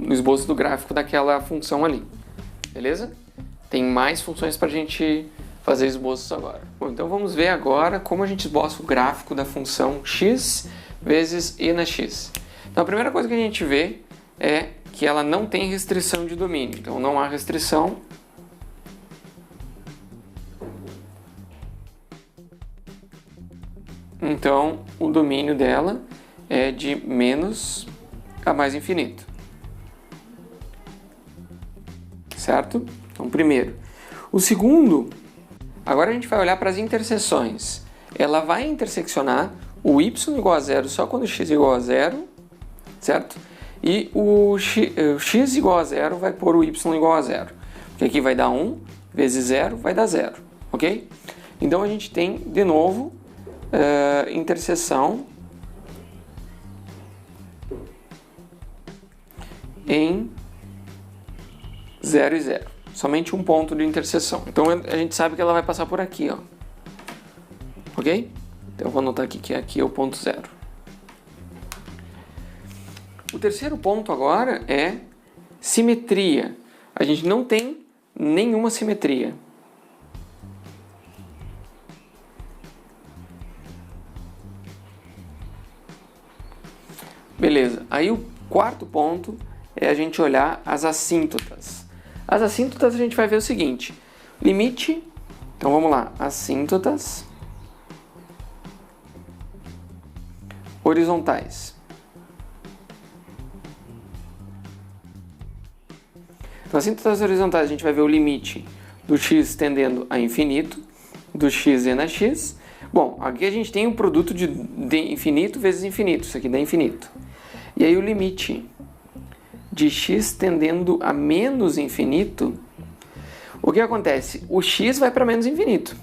no esboço do gráfico daquela função ali, beleza? Tem mais funções para a gente fazer esboços agora. Bom, então vamos ver agora como a gente esboça o gráfico da função x vezes e na x. Então a primeira coisa que a gente vê é que ela não tem restrição de domínio, então não há restrição. Então o domínio dela é de menos a mais infinito, certo? Então primeiro. O segundo, agora a gente vai olhar para as interseções. Ela vai interseccionar o y igual a zero só quando x igual a zero, certo? E o x igual a zero vai pôr o y igual a zero. Porque aqui vai dar 1 vezes 0 vai dar 0, ok? Então a gente tem, de novo, interseção em 0 e 0. Somente um ponto de interseção. Então a gente sabe que ela vai passar por aqui, ó. Ok? Então eu vou anotar aqui que aqui é o ponto 0. O terceiro ponto agora é simetria. A gente não tem nenhuma simetria. Beleza. Aí o quarto ponto é a gente olhar as assíntotas. As assíntotas a gente vai ver o seguinte. Limite. Então vamos lá. Assíntotas horizontais. Então, assíntotas horizontais a gente vai ver o limite do x tendendo a infinito, do x e na x. Bom, aqui a gente tem um produto de infinito vezes infinito, isso aqui dá infinito. E aí o limite de x tendendo a menos infinito, o que acontece? O x vai para menos infinito.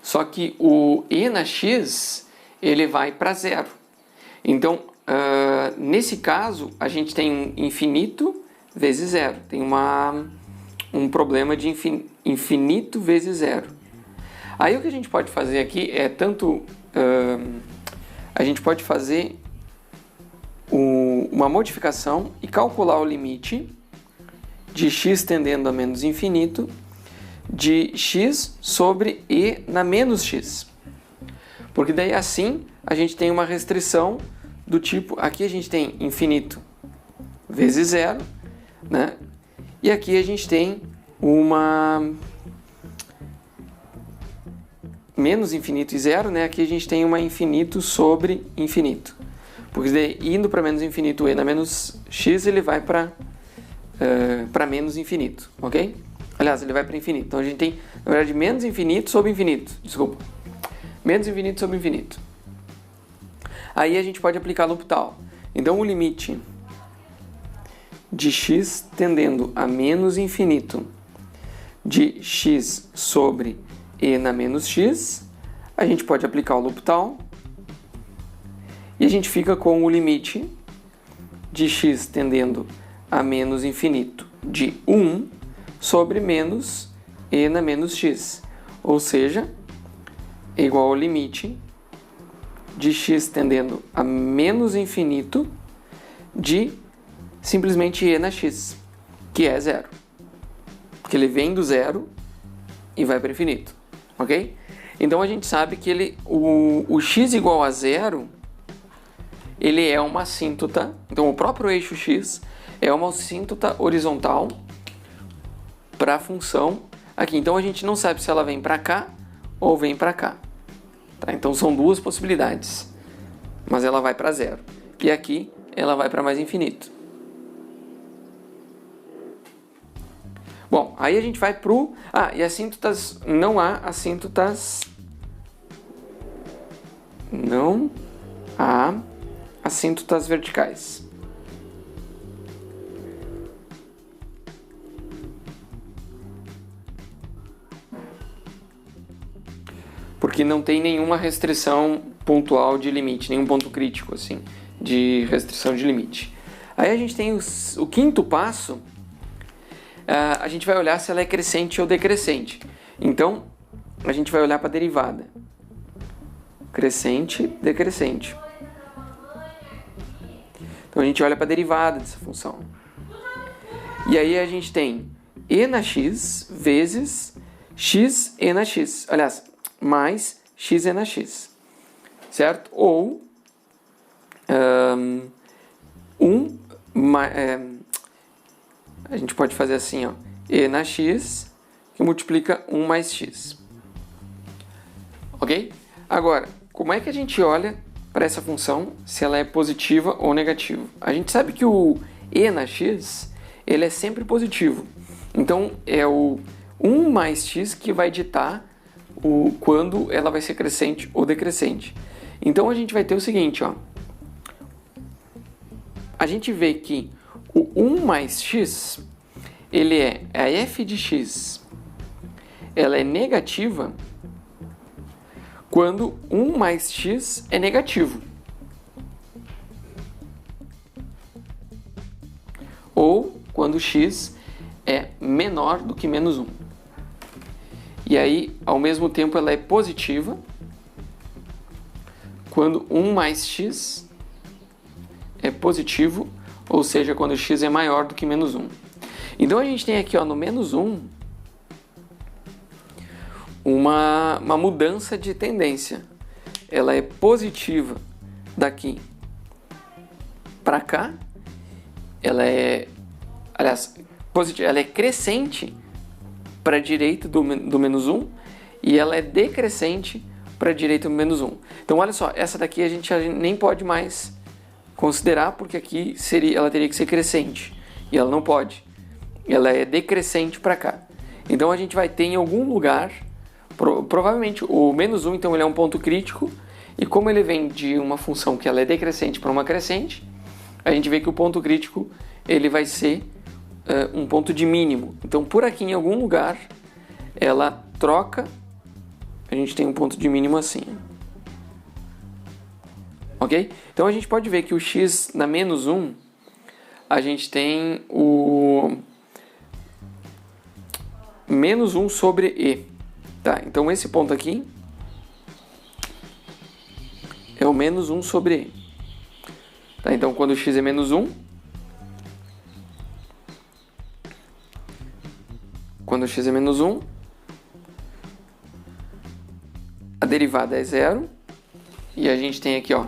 Só que o e na x, ele vai para zero. Então, nesse caso, a gente tem infinito vezes zero. Tem um problema de infinito vezes zero. Aí o que a gente pode fazer aqui é tanto... a gente pode fazer uma modificação e calcular o limite de x tendendo a menos infinito de x sobre e na menos x. Porque daí assim a gente tem uma restrição do tipo, aqui a gente tem infinito vezes zero, né? E aqui a gente tem uma menos infinito e zero, né? Aqui a gente tem uma infinito sobre infinito. Porque daí, indo para menos infinito e na menos x, ele vai para menos infinito, ok? Aliás, ele vai para infinito. Então a gente tem, na verdade, menos infinito sobre infinito. Desculpa. Menos infinito sobre infinito. Aí a gente pode aplicar L'Hopital. Então o limite de x tendendo a menos infinito de x sobre e na menos x, a gente pode aplicar o L'Hopital e a gente fica com o limite de x tendendo a menos infinito de 1 sobre menos e na menos x, ou seja, é igual ao limite de x tendendo a menos infinito de simplesmente e na x, que é zero, porque ele vem do zero e vai para infinito, ok? Então a gente sabe que o x igual a zero, ele é uma assíntota, então o próprio eixo x é uma assíntota horizontal para a função aqui. Então a gente não sabe se ela vem para cá ou vem para cá. Tá? Então são duas possibilidades, mas ela vai para zero. E aqui ela vai para mais infinito. Bom, aí a gente vai pro... e assíntotas... Não há assíntotas... Não há assíntotas verticais. Porque não tem nenhuma restrição pontual de limite, nenhum ponto crítico, assim, de restrição de limite. Aí a gente tem o quinto passo, a gente vai olhar se ela é crescente ou decrescente. Então, a gente vai olhar para a derivada. Crescente, decrescente. Então, a gente olha para a derivada dessa função. E aí a gente tem e na x vezes x e na x. Aliás, mais x e na x. Certo? Ou a gente pode fazer assim, ó, e na x que multiplica 1 mais x. Ok? Agora, como é que a gente olha para essa função se ela é positiva ou negativa? A gente sabe que o e na x ele é sempre positivo. Então, é o 1 mais x que vai ditar quando ela vai ser crescente ou decrescente. Então, a gente vai ter o seguinte, ó. A gente vê que o 1 mais x, ele a f de x, ela é negativa quando 1 mais x é negativo. Ou quando x é menor do que menos 1. E aí, ao mesmo tempo, ela é positiva quando 1 mais x é positivo, ou seja, quando x é maior do que menos 1. Então, a gente tem aqui, ó, no menos 1 uma mudança de tendência. Ela é positiva daqui para cá. Ela é, aliás, positiva, ela é crescente para a direita do menos 1 e ela é decrescente para a direita do menos 1. Então, olha só, essa daqui a gente nem pode mais considerar, porque aqui ela teria que ser crescente e ela não pode. Ela é decrescente para cá. Então, a gente vai ter em algum lugar, provavelmente o menos 1, então ele é um ponto crítico, e como ele vem de uma função que ela é decrescente para uma crescente, a gente vê que o ponto crítico ele vai ser um ponto de mínimo. Então, por aqui em algum lugar, ela troca, a gente tem um ponto de mínimo assim. Ok? Então, a gente pode ver que o x na menos 1, a gente tem o menos 1 sobre e. Tá? Então, esse ponto aqui é o menos 1 sobre e. Tá? Então, quando x é menos 1, quando x é menos 1, a derivada é 0, e a gente tem aqui, ó,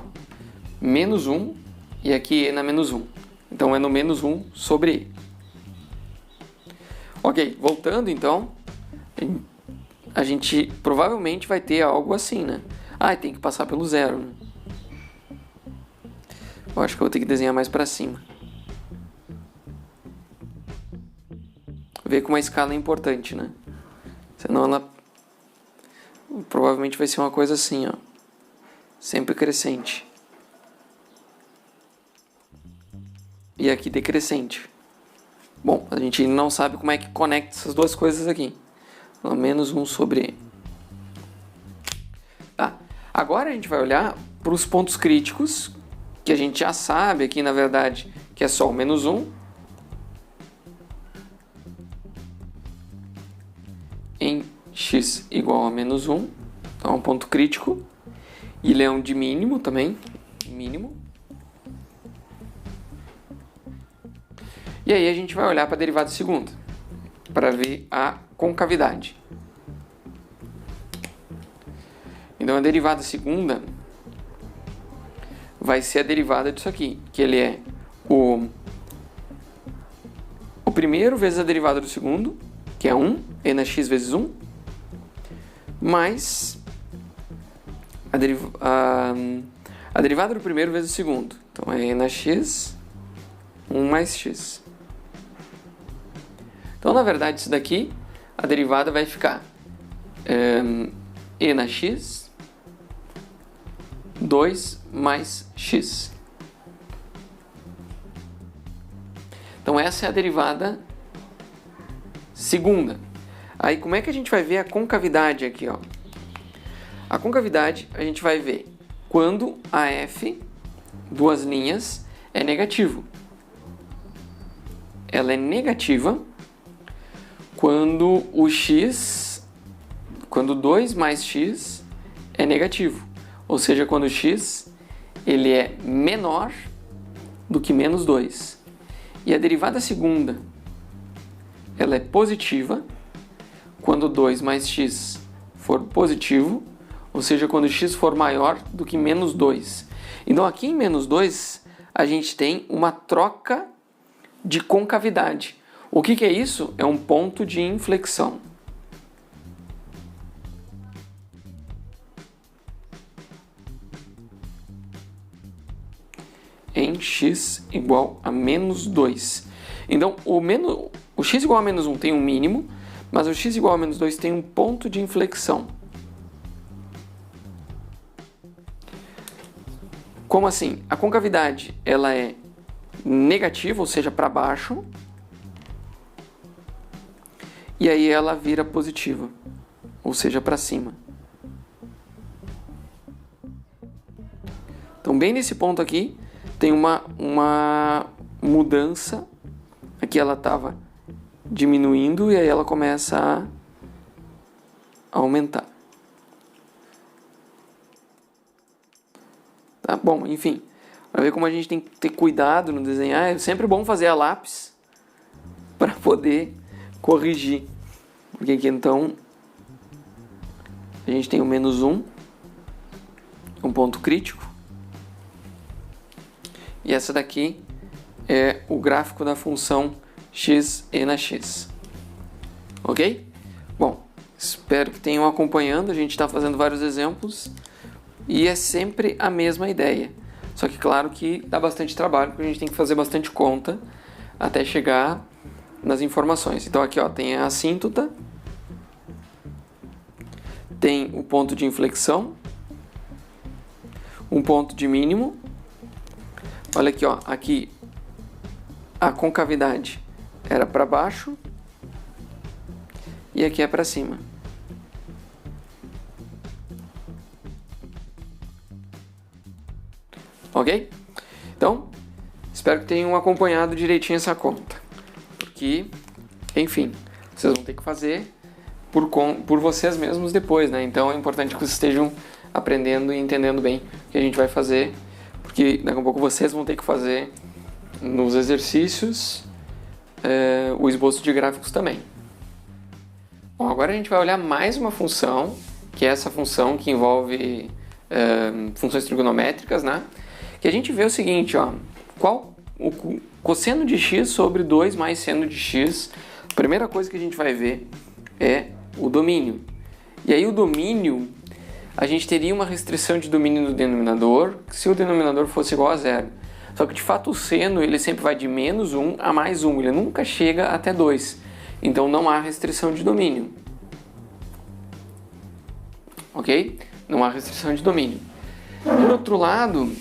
menos 1, e aqui e na menos 1. Então, é no menos 1 sobre e. Ok, voltando então, a gente provavelmente vai ter algo assim, né? Tem que passar pelo 0, né? Eu acho que eu vou ter que desenhar mais para cima. Ver como a escala é importante, né? Senão ela provavelmente vai ser uma coisa assim, ó. Sempre crescente. E aqui decrescente. Bom, a gente não sabe como é que conecta essas duas coisas aqui. Então, menos 1 sobre e. Tá. Agora a gente vai olhar para os pontos críticos, que a gente já sabe aqui, na verdade, que é só o menos 1. Em x igual a menos 1. Então, é um ponto crítico. E ele é um de mínimo também. Mínimo. E aí a gente vai olhar para a derivada segunda, para ver a concavidade. Então, a derivada segunda vai ser a derivada disso aqui, que ele é o primeiro vezes a derivada do segundo, que é 1, e na x vezes 1, mais a derivada do primeiro vezes o segundo, Então é e na x, 1 mais x. Então, na verdade, isso daqui, a derivada vai ficar e na x, 2 mais x. Então, essa é a derivada segunda. Aí, como é que a gente vai ver a concavidade aqui, ó? A concavidade, a gente vai ver quando a f, duas linhas, é negativo. Ela é negativa quando o x, quando 2 mais x é negativo. Ou seja, quando o x ele é menor do que menos 2. E a derivada segunda, ela é positiva quando 2 mais x for positivo, ou seja, quando x for maior do que menos 2. Então aqui em menos 2 a gente tem uma troca de concavidade. O que é isso? É um ponto de inflexão. Em x igual a menos 2. Então, o x igual a menos 1 tem um mínimo, mas o x igual a menos 2 tem um ponto de inflexão. Como assim? A concavidade ela é negativa, ou seja, para baixo, e aí ela vira positiva, ou seja, para cima. Então, bem nesse ponto aqui, tem uma mudança. Aqui ela estava diminuindo e aí ela começa a aumentar. Tá bom, enfim. Para ver como a gente tem que ter cuidado no desenhar, é sempre bom fazer a lápis para poder corrigir. Porque aqui então a gente tem o menos 1, um ponto crítico. E essa daqui é o gráfico da função x e na x. Ok? Bom, espero que tenham acompanhando. A gente está fazendo vários exemplos e é sempre a mesma ideia. Só que claro que dá bastante trabalho, porque a gente tem que fazer bastante conta até chegar nas informações. Então aqui ó, tem a assíntota, tem o ponto de inflexão, um ponto de mínimo. Olha aqui, ó, aqui a concavidade era para baixo e aqui é para cima. Ok? Então, espero que tenham acompanhado direitinho essa conta. Porque, enfim, vocês vão ter que fazer por vocês mesmos depois, né? Então é importante que vocês estejam aprendendo e entendendo bem o que a gente vai fazer, porque daqui a pouco vocês vão ter que fazer nos exercícios o esboço de gráficos também. Bom, agora a gente vai olhar mais uma função, que é essa função que envolve funções trigonométricas, né? Que a gente vê o seguinte, ó, qual o cosseno de x sobre 2 mais seno de x. A primeira coisa que a gente vai ver é o domínio. E aí o domínio, a gente teria uma restrição de domínio no denominador, se o denominador fosse igual a zero. Só que de fato o seno ele sempre vai de menos 1 a mais 1, ele nunca chega até 2. Então não há restrição de domínio. Ok? Não há restrição de domínio. Por outro lado,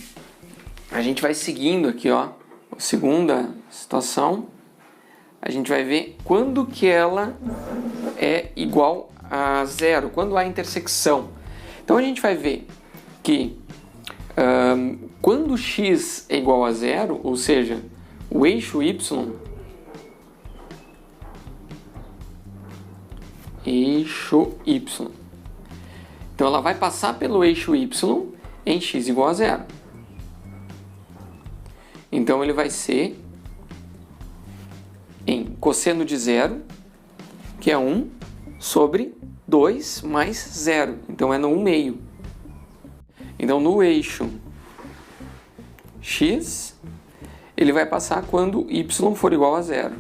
a gente vai seguindo aqui, ó, a segunda situação, a gente vai ver quando que ela é igual a zero, quando há intersecção. Então a gente vai ver que quando x é igual a zero, ou seja, o eixo y, então ela vai passar pelo eixo y em x igual a zero. Então ele vai ser em cosseno de zero, que é 1, sobre 2 mais zero. Então é no 1 meio. Então no eixo x, ele vai passar quando y for igual a zero.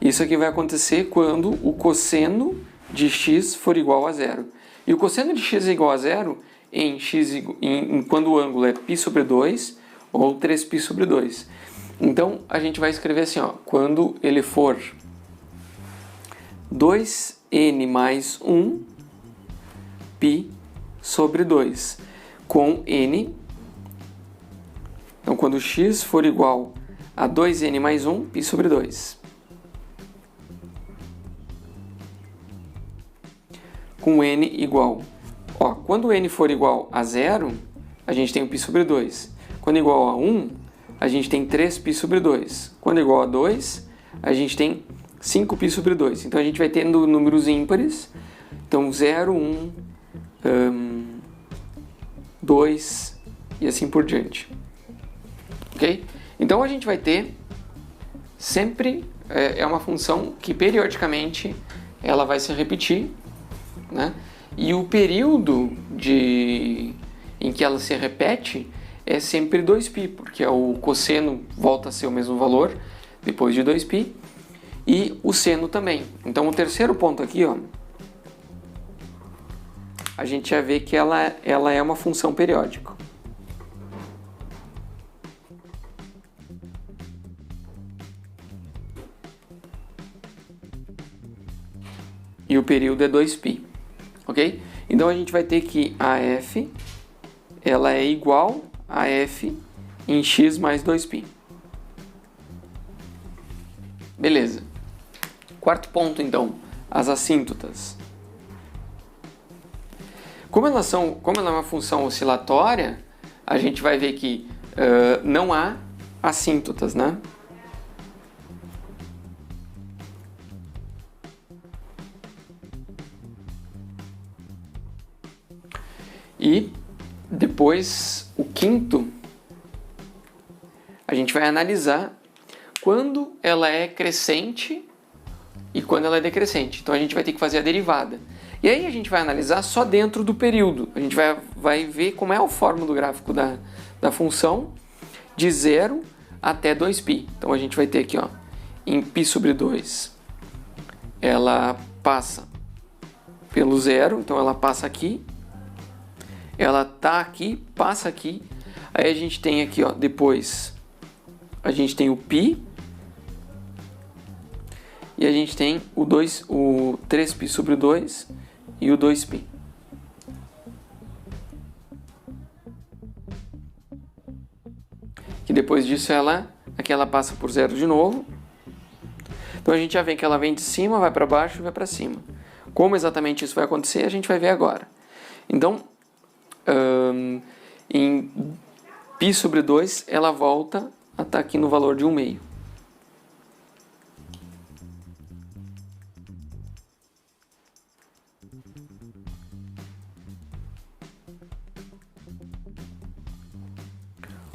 Isso aqui vai acontecer quando o cosseno de x for igual a zero. E o cosseno de x é igual a zero quando o ângulo é π sobre 2, ou 3π sobre 2. Então, a gente vai escrever assim, ó, quando ele for 2n mais 1 π sobre 2, com n. Então, quando x for igual a 2n mais 1 π sobre 2. Com n igual. Ó, quando n for igual a 0, a gente tem o π sobre 2. Quando igual a 1, a gente tem 3π sobre 2. Quando igual a 2, a gente tem 5π sobre 2. Então, a gente vai tendo números ímpares. Então, 0, 1, 2 e assim por diante. Ok? Então, a gente vai ter sempre, é uma função que periodicamente ela vai se repetir, né? E o período em que ela se repete é sempre 2π, porque o cosseno volta a ser o mesmo valor depois de 2π, e o seno também. Então, o terceiro ponto aqui, ó, a gente já vê que ela é uma função periódica. E o período é 2π, ok? Então, a gente vai ter que a f ela é igual a f em x mais 2π. Beleza. Quarto ponto, então, as assíntotas. Como ela é uma função oscilatória, a gente vai ver que não há assíntotas, né? E depois, o quinto, a gente vai analisar quando ela é crescente e quando ela é decrescente. Então, a gente vai ter que fazer a derivada. E aí, a gente vai analisar só dentro do período. A gente vai ver como é a forma do gráfico da função de 0 até 2π. Então, a gente vai ter aqui, ó, em π sobre 2, ela passa pelo 0, então ela passa aqui. Ela tá aqui, passa aqui. Aí a gente tem aqui, ó, depois a gente tem o π. E a gente tem o 3π sobre 2 e o 2π. Que depois disso aqui ela passa por 0 de novo. Então a gente já vê que ela vem de cima, vai para baixo e vai para cima. Como exatamente isso vai acontecer, a gente vai ver agora. Então, em π sobre 2, ela volta a estar aqui no valor de 1/2.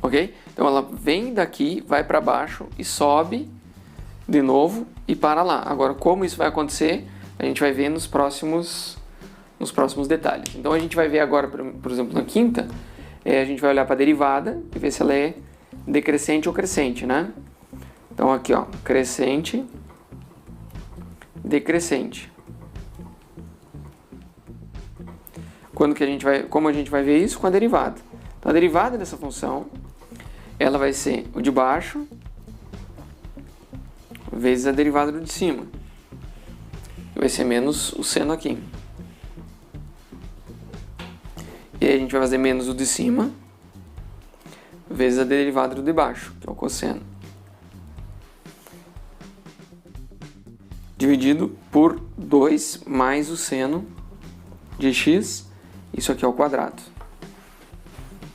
Ok? Então ela vem daqui, vai para baixo e sobe de novo e para lá. Agora, como isso vai acontecer, a gente vai ver nos próximos detalhes. Então a gente vai ver agora, por exemplo, na quinta, a gente vai olhar para a derivada e ver se ela é decrescente ou crescente, né? Então aqui, ó, crescente, decrescente. Como a gente vai ver isso? Com a derivada. Então a derivada dessa função, ela vai ser o de baixo vezes a derivada do de cima. Vai ser menos o seno aqui. E aí a gente vai fazer menos o de cima vezes a derivada do de baixo, que é o cosseno. Dividido por 2 mais o seno de x, isso aqui é o quadrado.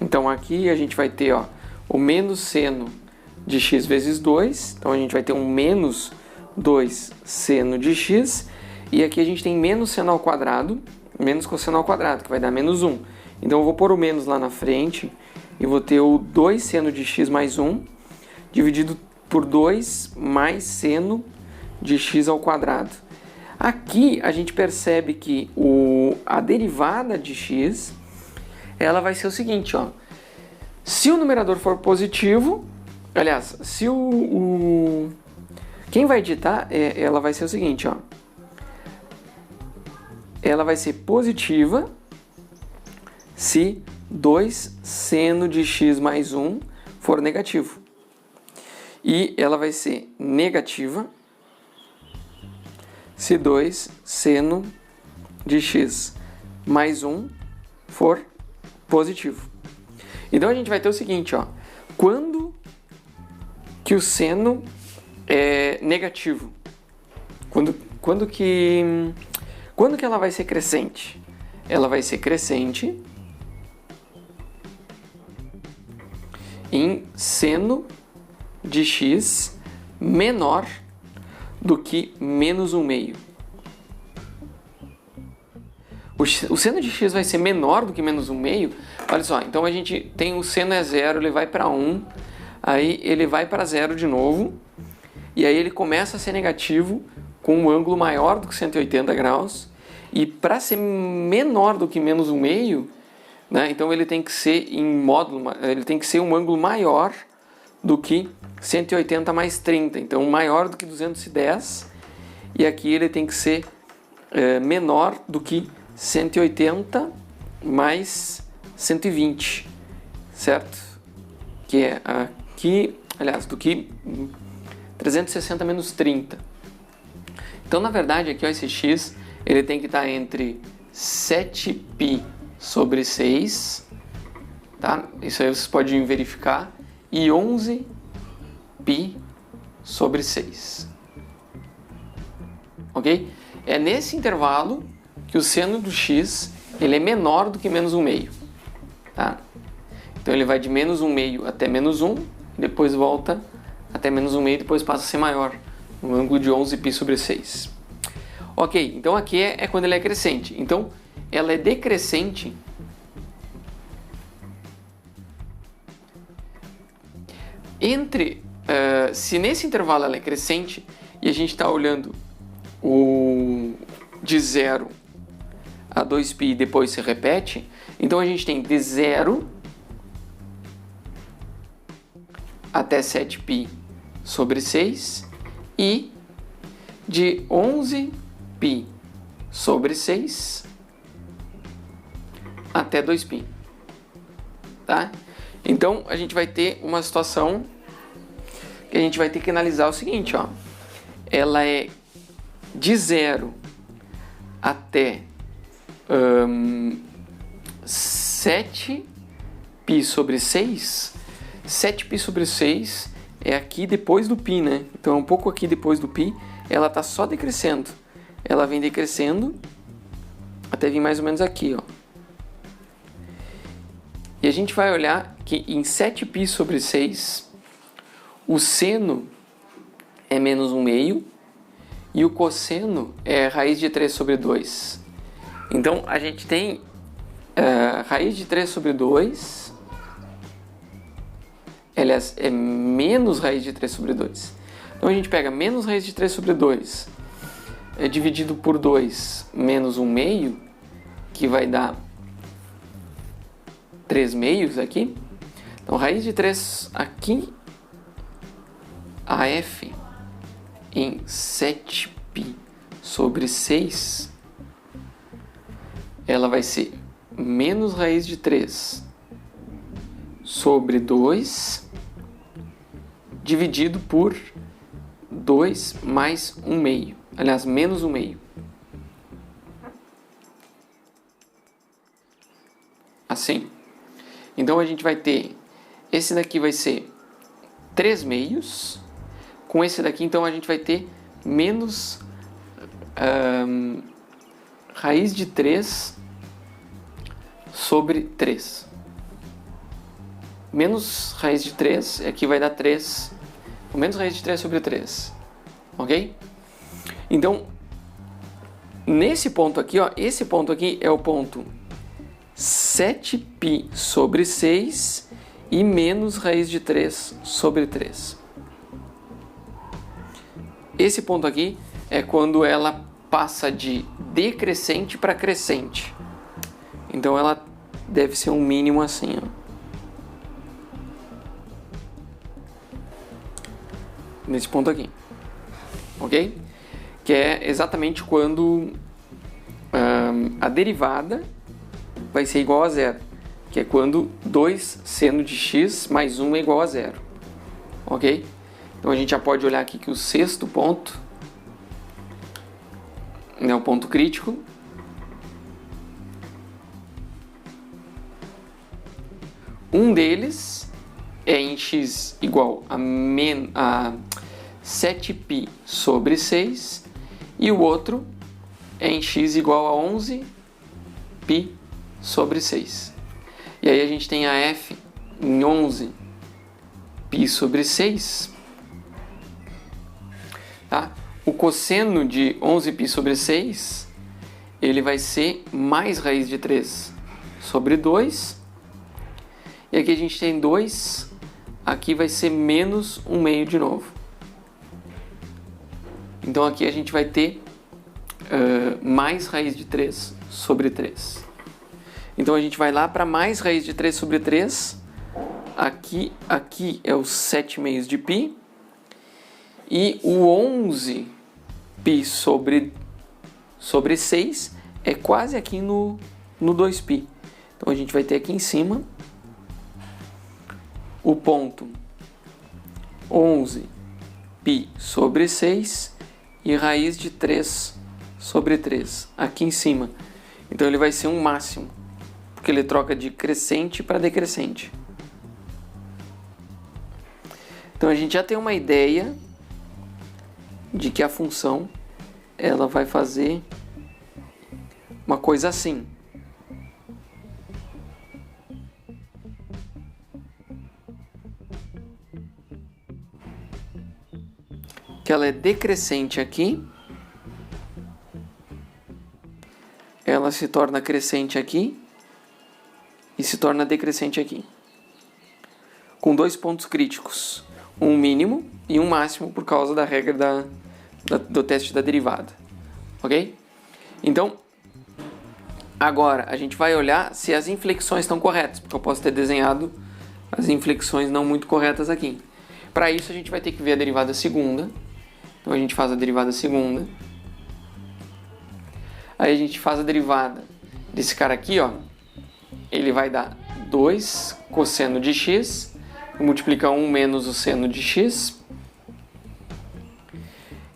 Então aqui a gente vai ter, ó, o menos seno de x vezes 2, então a gente vai ter um menos 2 seno de x, e aqui a gente tem menos seno ao quadrado, menos cosseno ao quadrado, que vai dar menos 1. Então eu vou pôr o menos lá na frente e vou ter o 2 seno de x mais 1 dividido por 2 mais seno de x ao quadrado. Aqui a gente percebe que a derivada de x, ela vai ser o seguinte, ó. Se o numerador for positivo, aliás, se quem vai ditar, ela vai ser o seguinte, ó. Ela vai ser positiva se 2 seno de x mais 1 for negativo. E ela vai ser negativa se 2 seno de x mais 1 for positivo. Então a gente vai ter o seguinte, ó, quando que o seno é negativo? Quando que ela vai ser crescente? Ela vai ser crescente em seno de x menor do que menos 1/2. O seno de x vai ser menor do que menos 1/2. Olha só, então a gente tem o seno é 0, ele vai para 1, aí ele vai para 0 de novo, e aí ele começa a ser negativo com um ângulo maior do que 180 graus, e para ser menor do que menos 1/2, né, então ele tem que ser em módulo, ele tem que ser um ângulo maior do que 180 mais 30, então maior do que 210, e aqui ele tem que ser menor do que 180 mais 120, certo? Que é aqui, aliás, do que 360 menos 30. Então, na verdade, aqui ó, esse x ele tem que estar entre 7π sobre 6, tá? Isso aí vocês podem verificar, e 11π sobre 6. Ok? É nesse intervalo que o seno do x ele é menor do que menos 1/2. Tá? Então ele vai de menos 1/2 até menos 1, depois volta até menos 1/2, depois passa a ser maior, no ângulo de 11π sobre 6. Ok, então aqui é quando ele é crescente. Então ela é decrescente se nesse intervalo ela é crescente e a gente está olhando de 0 a 2π e depois se repete, então a gente tem de 0 até 7π sobre 6 e de 11π sobre 6 até 2π. Tá? Então a gente vai ter uma situação que a gente vai ter que analisar o seguinte, ó. Ela é de 0 até 7π sobre 6. 7π sobre 6 é aqui depois do π, né? Então é um pouco aqui depois do π. Ela está só decrescendo. Ela vem decrescendo até vir mais ou menos aqui, ó. E a gente vai olhar que em 7π sobre 6, o seno é menos 1/2 e o cosseno é raiz de 3 sobre 2. Então, a gente tem raiz de 3 sobre 2, aliás, é menos raiz de 3 sobre 2. Então, a gente pega menos raiz de 3 sobre 2 dividido por 2 menos 1/2, que vai dar 3/2 aqui. Então, raiz de 3 aqui, AF em 7π sobre 6, ela vai ser menos raiz de 3 sobre 2 dividido por 2 mais 1/2, aliás, menos 1/2. Assim. Então a gente vai ter, esse daqui vai ser 3/2, com esse daqui então a gente vai ter menos raiz de 3 sobre 3. Menos raiz de 3, aqui vai dar 3, menos raiz de 3 sobre 3, ok? Então, nesse ponto aqui, ó, esse ponto aqui é o ponto 7π sobre 6 e menos raiz de 3 sobre 3. Esse ponto aqui é quando ela passa de decrescente para crescente. Então ela deve ser um mínimo assim, ó. Nesse ponto aqui. Ok? Que é exatamente quando a derivada vai ser igual a 0. que é quando 2 seno de x mais 1 é igual a 0. Ok? Então a gente já pode olhar aqui que o sexto ponto é o ponto crítico. Um deles é em x igual a 7π sobre 6 e o outro é em x igual a 11π sobre 6. E aí a gente tem a f em 11π sobre 6. Tá? O cosseno de 11π sobre 6 ele vai ser mais raiz de 3 sobre 2. E aqui a gente tem 2, aqui vai ser menos 1 meio de novo. Então aqui a gente vai ter mais raiz de 3 sobre 3. Então a gente vai lá para mais raiz de 3 sobre 3. Aqui é o 7 meios de π. E o 11π sobre 6 é quase aqui no 2π. Então a gente vai ter aqui em cima o ponto 11π sobre 6 e raiz de 3 sobre 3 aqui em cima. Então ele vai ser um máximo, porque ele troca de crescente para decrescente. Então a gente já tem uma ideia de que a função ela vai fazer uma coisa assim. Que ela é decrescente aqui, ela se torna crescente aqui e se torna decrescente aqui, com 2 pontos críticos, um mínimo e um máximo por causa da regra do teste da derivada, ok? Então, agora a gente vai olhar se as inflexões estão corretas, porque eu posso ter desenhado as inflexões não muito corretas aqui. Para isso a gente vai ter que ver a derivada segunda. Então a gente faz a derivada segunda. Aí a gente faz a derivada desse cara aqui, ó. Ele vai dar 2 cosseno de x, multiplicar 1 menos o seno de x.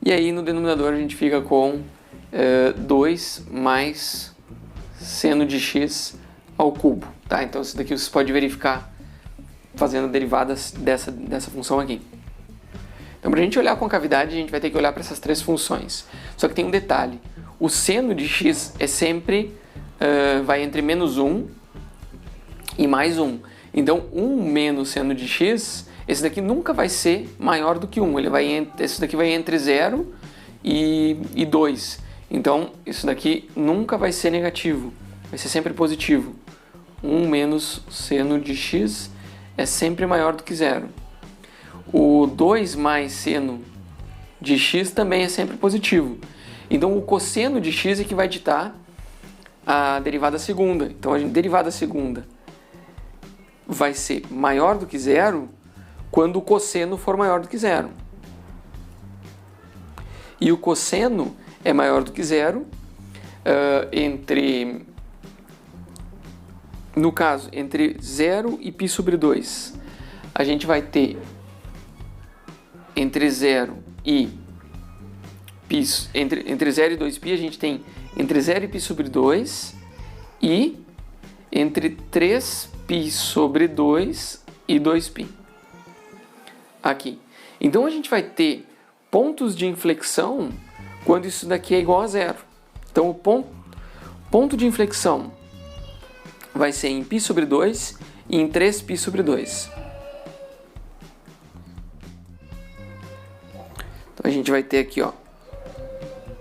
E aí no denominador a gente fica com 2 mais seno de x ao cubo. Tá? Então isso daqui você pode verificar fazendo derivadas dessa função aqui. Então, para a gente olhar a concavidade, a gente vai ter que olhar para essas 3 funções. Só que tem um detalhe. O seno de x é sempre, vai entre menos 1 e mais 1. Então, 1 menos seno de x, esse daqui nunca vai ser maior do que 1. Esse daqui vai entre 0 e 2. Então, isso daqui nunca vai ser negativo. Vai ser sempre positivo. 1 menos seno de x é sempre maior do que 0. O 2 mais seno de x também é sempre positivo. Então, o cosseno de x é que vai ditar a derivada segunda. Então, a derivada segunda vai ser maior do que 0 quando o cosseno for maior do que 0. E o cosseno é maior do que 0 no caso, entre 0 e π sobre 2. A gente vai ter entre 0 e π, entre 0 e 2π, a gente tem entre 0 e π sobre 2 e entre 3π sobre 2 e 2π. Aqui. Então a gente vai ter pontos de inflexão quando isso daqui é igual a 0. Então o ponto de inflexão vai ser em π sobre 2 e em 3π sobre 2. Então a gente vai ter aqui, ó,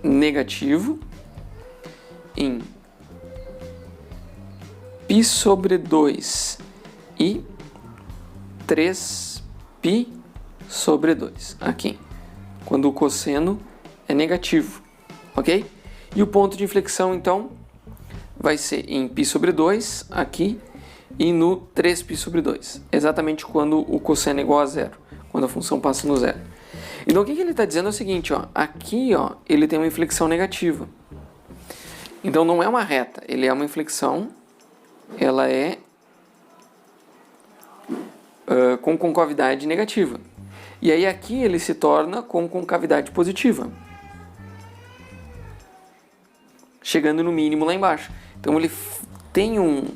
negativo em π sobre 2 e 3π sobre 2. Aqui, quando o cosseno é negativo, ok? E o ponto de inflexão, então, vai ser em π sobre 2, aqui, e no 3π sobre 2. Exatamente quando o cosseno é igual a 0, quando a função passa no 0. Então, o que ele está dizendo é o seguinte, ó, aqui, ó, ele tem uma inflexão negativa. Então, não é uma reta, ele é uma inflexão, ela é com concavidade negativa. E aí aqui ele se torna com concavidade positiva, chegando no mínimo lá embaixo. Então ele tem um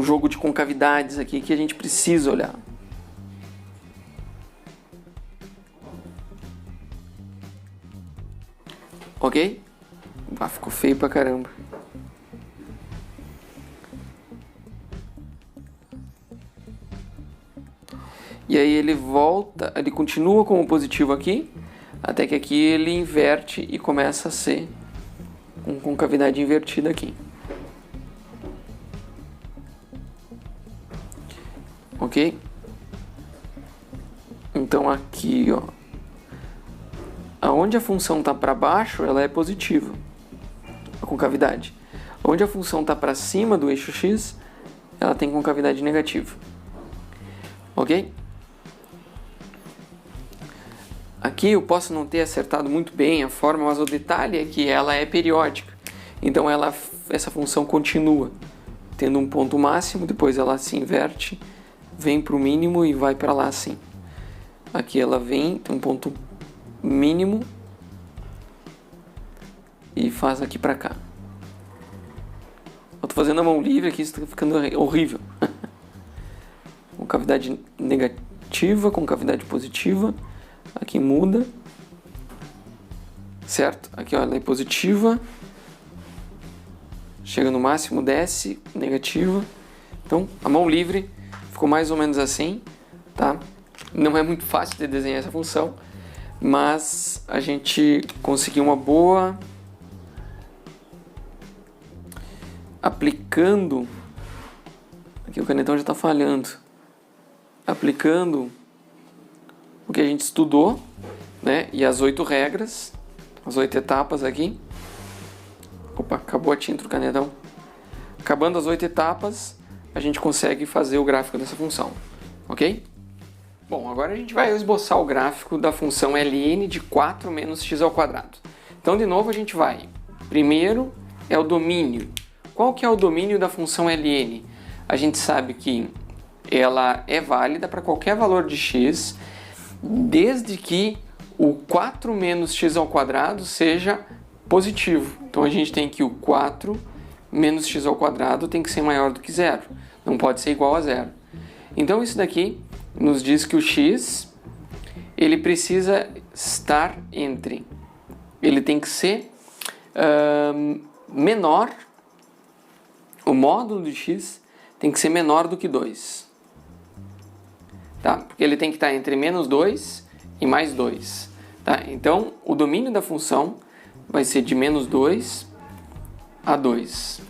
jogo de concavidades aqui que a gente precisa olhar. Ok? Ah, ficou feio pra caramba. E aí ele volta, ele continua como positivo aqui, até que aqui ele inverte e começa a ser com concavidade invertida aqui. Ok? Então aqui, ó, aonde a função está para baixo, ela é positiva, a concavidade. Onde a função está para cima do eixo x, ela tem concavidade negativa. Ok? Aqui eu posso não ter acertado muito bem a forma, mas o detalhe é que ela é periódica. Então essa função continua tendo um ponto máximo, depois ela se inverte, vem para o mínimo e vai para lá assim. Aqui ela vem, tem um ponto mínimo e faz aqui para cá. Eu estou fazendo a mão livre aqui, isso está ficando horrível. Concavidade negativa, concavidade positiva. Aqui muda, certo? Aqui ó, ela é positiva, chega no máximo, desce, negativa. Então a mão livre ficou mais ou menos assim, tá? Não é muito fácil de desenhar essa função, mas a gente conseguiu uma boa aplicando. Aqui o canetão já está falhando. Aplicando o que a gente estudou, né? E as 8 regras, as 8 etapas aqui. Opa, acabou a tinta do canetão. Acabando as 8 etapas, a gente consegue fazer o gráfico dessa função, ok? Bom, agora a gente vai esboçar o gráfico da função ln de 4 menos x ao quadrado. Então, de novo, a gente vai. Primeiro é o domínio. Qual que é o domínio da função ln? A gente sabe que ela é válida para qualquer valor de x, desde que o 4 menos x ao quadrado seja positivo. Então a gente tem que o 4 menos x ao quadrado tem que ser maior do que zero. Não pode ser igual a zero. Então isso daqui nos diz que o x ele precisa estar entre... Ele tem que ser menor... O módulo de x tem que ser menor do que 2. Tá? Porque ele tem que estar entre menos 2 e mais 2. Tá? Então, o domínio da função vai ser de menos 2 a 2.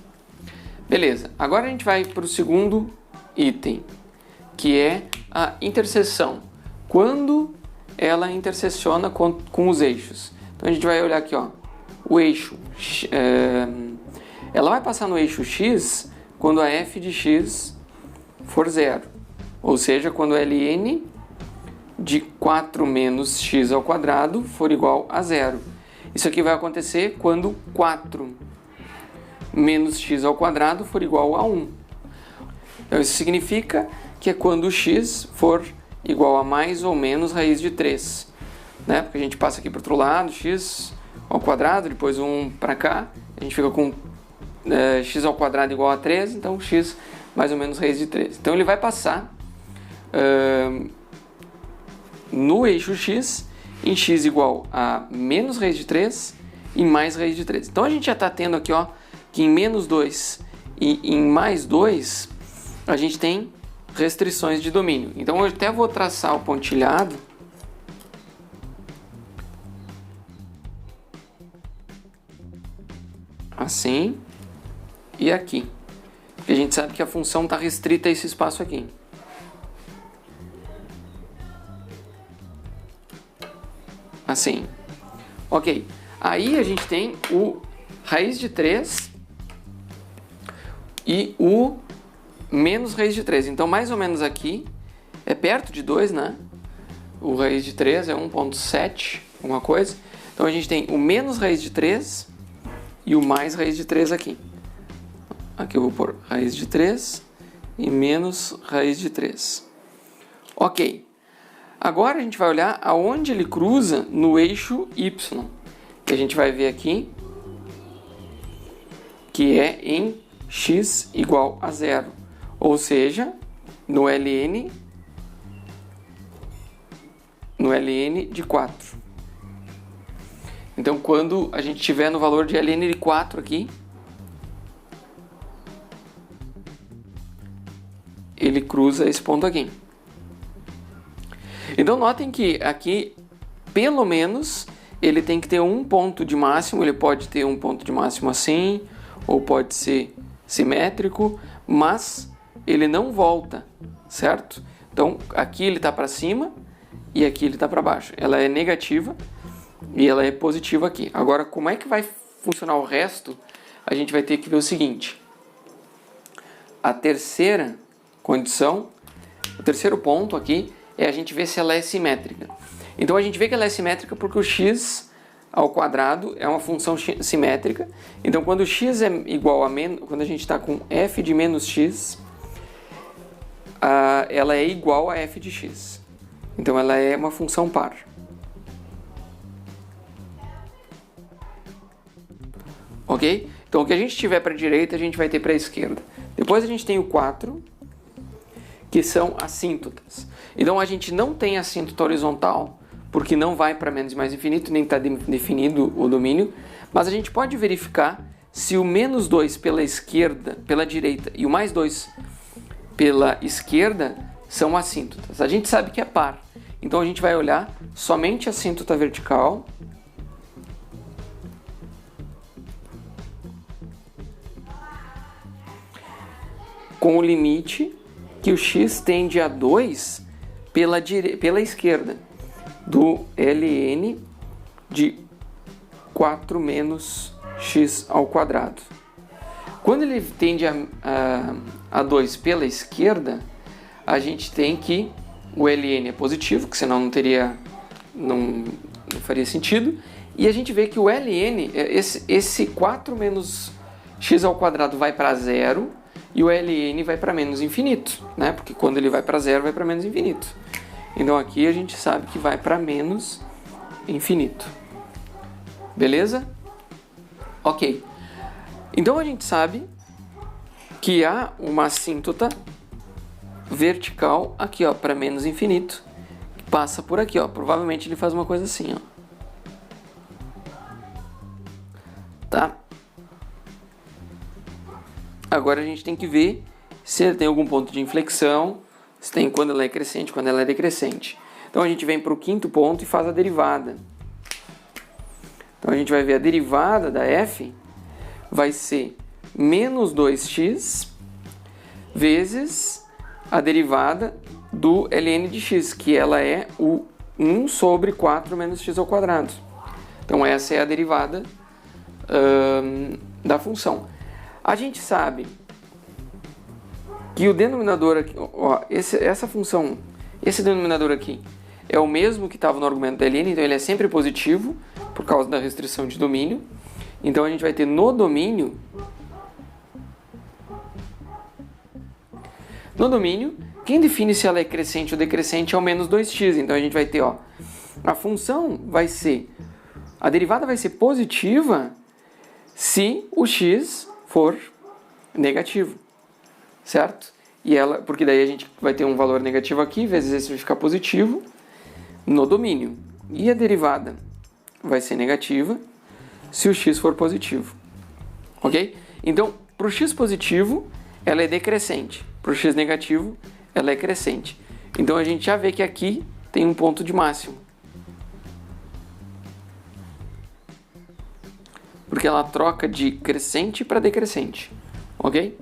Beleza. Agora a gente vai para o segundo item, que é a interseção. Quando ela intersecciona com os eixos. Então, a gente vai olhar aqui, ó, o eixo. Ela vai passar no eixo x quando a f de x for zero. Ou seja, quando ln de 4 menos x ao quadrado for igual a zero. Isso aqui vai acontecer quando 4 menos x ao quadrado for igual a 1. Então isso significa que é quando x for igual a mais ou menos raiz de 3. Né? Porque a gente passa aqui para o outro lado, x ao quadrado, depois 1 para cá, a gente fica com x ao quadrado igual a 3, então x mais ou menos raiz de 3. Então ele vai passar no eixo x, em x igual a menos raiz de 3 e mais raiz de 3. Então a gente já está tendo aqui, ó, que em menos 2 e em mais 2 a gente tem restrições de domínio. Então eu até vou traçar o pontilhado assim e aqui, porque a gente sabe que a função está restrita a esse espaço aqui. Assim. Ok. Aí a gente tem o raiz de 3 e o menos raiz de 3. Então, mais ou menos aqui, é perto de 2, né? O raiz de 3 é 1,7, alguma coisa. Então, a gente tem o menos raiz de 3 e o mais raiz de 3 aqui. Aqui eu vou pôr raiz de 3 e menos raiz de 3. Ok. Agora a gente vai olhar aonde ele cruza no eixo y, que a gente vai ver aqui, que é em x igual a 0, ou seja, no ln de 4. Então, quando a gente tiver no valor de ln de 4 aqui, ele cruza esse ponto aqui. Então, notem que aqui, pelo menos, ele tem que ter um ponto de máximo. Ele pode ter um ponto de máximo assim, ou pode ser simétrico, mas ele não volta, certo? Então, aqui ele está para cima e aqui ele está para baixo. Ela é negativa e ela é positiva aqui. Agora, como é que vai funcionar o resto? A gente vai ter que ver o seguinte. A terceira condição, o terceiro ponto aqui, é a gente ver se ela é simétrica. Então, a gente vê que ela é simétrica porque o x ao quadrado é uma função simétrica. Então, quando x é igual a menos, quando a gente está com f de menos x, ela é igual a f de x. Então, ela é uma função par. Ok? Então, o que a gente tiver para a direita, a gente vai ter para a esquerda. Depois a gente tem o 4, que são assíntotas. Então, a gente não tem assíntota horizontal, porque não vai para menos e mais infinito, nem está definido o domínio, mas a gente pode verificar se o menos 2 pela esquerda, pela direita, e o mais 2 pela esquerda são assíntotas. A gente sabe que é par, então a gente vai olhar somente a assíntota vertical, com o limite que o x tende a 2 pela esquerda, do ln de 4 menos x ao quadrado. Quando ele tende a 2 pela esquerda, a gente tem que o ln é positivo, que senão não faria sentido, e a gente vê que o ln, esse 4 menos x ao quadrado vai para 0, e o ln vai para menos infinito, né? Porque quando ele vai para 0, vai para menos infinito. Então aqui a gente sabe que vai para menos infinito. Beleza? Ok. Então a gente sabe que há uma assíntota vertical aqui, ó, para menos infinito, que passa por aqui, ó. Provavelmente ele faz uma coisa assim, ó. Tá? Agora a gente tem que ver se ele tem algum ponto de inflexão, se tem quando ela é crescente, quando ela é decrescente. Então a gente vem para o quinto ponto e faz a derivada. Então a gente vai ver a derivada da f vai ser menos 2x vezes a derivada do ln de x, que ela é o 1 sobre 4 menos x ao quadrado. Então essa é a derivada da função. A gente sabe que o denominador aqui, ó, essa função, esse denominador aqui é o mesmo que estava no argumento da ln, então ele é sempre positivo por causa da restrição de domínio. Então a gente vai ter no domínio, quem define se ela é crescente ou decrescente é o menos 2x. Então a gente vai ter, ó, a função vai ser, a derivada vai ser positiva se o x for negativo, certo? E ela, porque daí a gente vai ter um valor negativo aqui, vezes esse vai ficar positivo no domínio. E a derivada vai ser negativa se o x for positivo, ok? Então, para o x positivo, ela é decrescente. Para o x negativo, ela é crescente. Então, a gente já vê que aqui tem um ponto de máximo. Porque ela troca de crescente para decrescente, ok?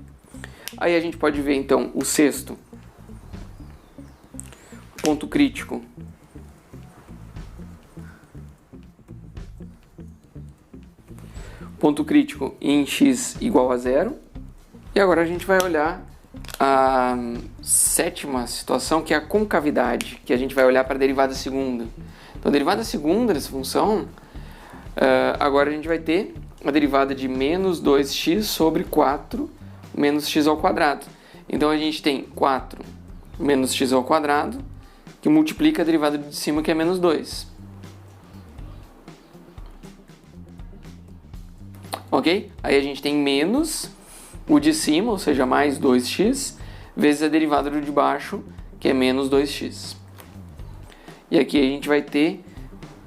Aí a gente pode ver, então, o sexto ponto crítico. Ponto crítico em x igual a 0. E agora a gente vai olhar a sétima situação, que é a concavidade, que a gente vai olhar para a derivada segunda. Então, a derivada segunda dessa função, agora a gente vai ter a derivada de menos 2x sobre 4 menos x ao quadrado. Então a gente tem 4 menos x ao quadrado, que multiplica a derivada de cima, que é menos 2. Ok? Aí a gente tem menos o de cima, ou seja, mais 2x, vezes a derivada do de baixo, que é menos 2x. E aqui a gente vai ter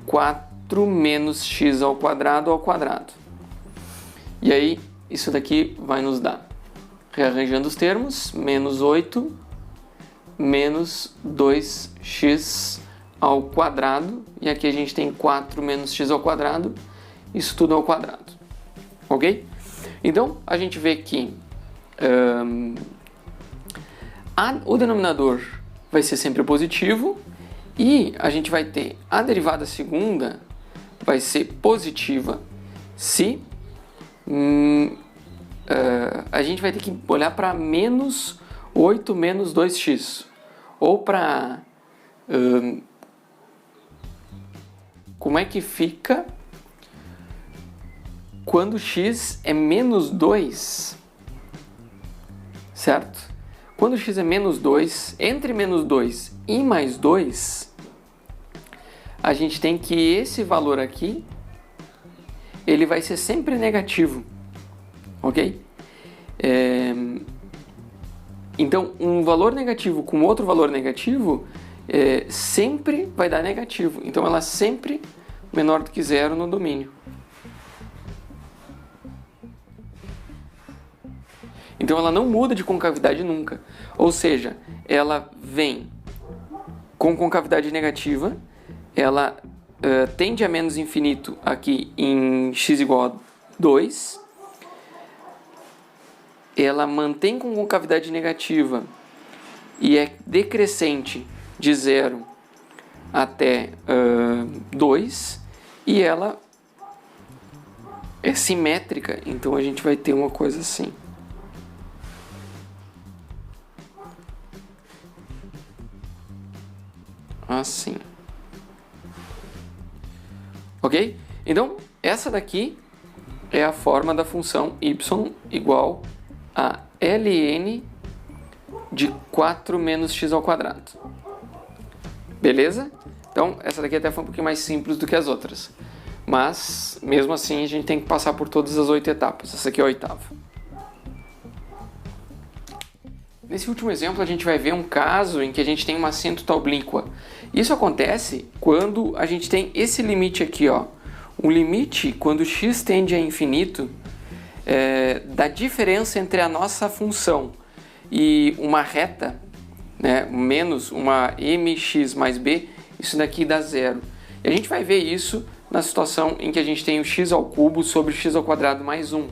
4 menos x ao quadrado. E aí, isso daqui vai nos dar, rearranjando os termos, menos 8 menos 2x ao quadrado. E aqui a gente tem 4 menos x ao quadrado, isso tudo ao quadrado. Ok? Então, a gente vê que o denominador vai ser sempre positivo e a gente vai ter a derivada segunda vai ser positiva se a gente vai ter que olhar para menos 8 menos 2x, ou para como é que fica quando x é menos 2, certo? Quando x é menos 2, entre menos 2 e mais 2, a gente tem que esse valor aqui, ele vai ser sempre negativo, ok? Então, um valor negativo com outro valor negativo sempre vai dar negativo. Então, ela é sempre menor do que zero no domínio. Então ela não muda de concavidade nunca, ou seja, ela vem com concavidade negativa, ela tende a menos infinito aqui em x igual a 2, ela mantém com concavidade negativa e é decrescente de 0 até 2, e ela é simétrica, então a gente vai ter uma coisa assim. Assim. Ok? Então, essa daqui é a forma da função y igual a ln de 4 menos x ao quadrado. Beleza? Então, essa daqui até foi um pouquinho mais simples do que as outras. Mas, mesmo assim, a gente tem que passar por todas as 8 etapas. Essa aqui é a 8ª. Nesse último exemplo, a gente vai ver um caso em que a gente tem uma assíntota oblíqua. Isso acontece quando a gente tem esse limite aqui, ó. O limite, quando x tende a infinito, da diferença entre a nossa função e uma reta, né, menos uma mx mais b, isso daqui dá zero. E a gente vai ver isso na situação em que a gente tem o x ao cubo sobre o x ao quadrado mais 1.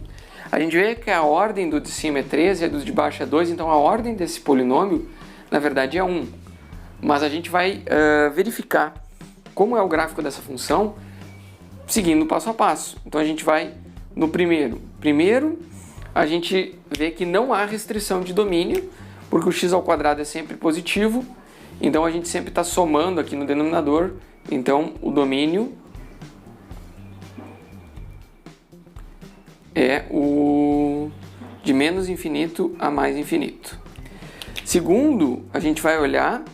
A gente vê que a ordem do de cima é 3 e a do de baixo é 2, então a ordem desse polinômio, na verdade, é 1. Mas a gente vai verificar como é o gráfico dessa função seguindo passo a passo. Então a gente vai no primeiro. Primeiro, a gente vê que não há restrição de domínio, porque o x ao quadrado é sempre positivo, então a gente sempre está somando aqui no denominador, então o domínio é o de menos infinito a mais infinito. Segundo, a gente vai olhar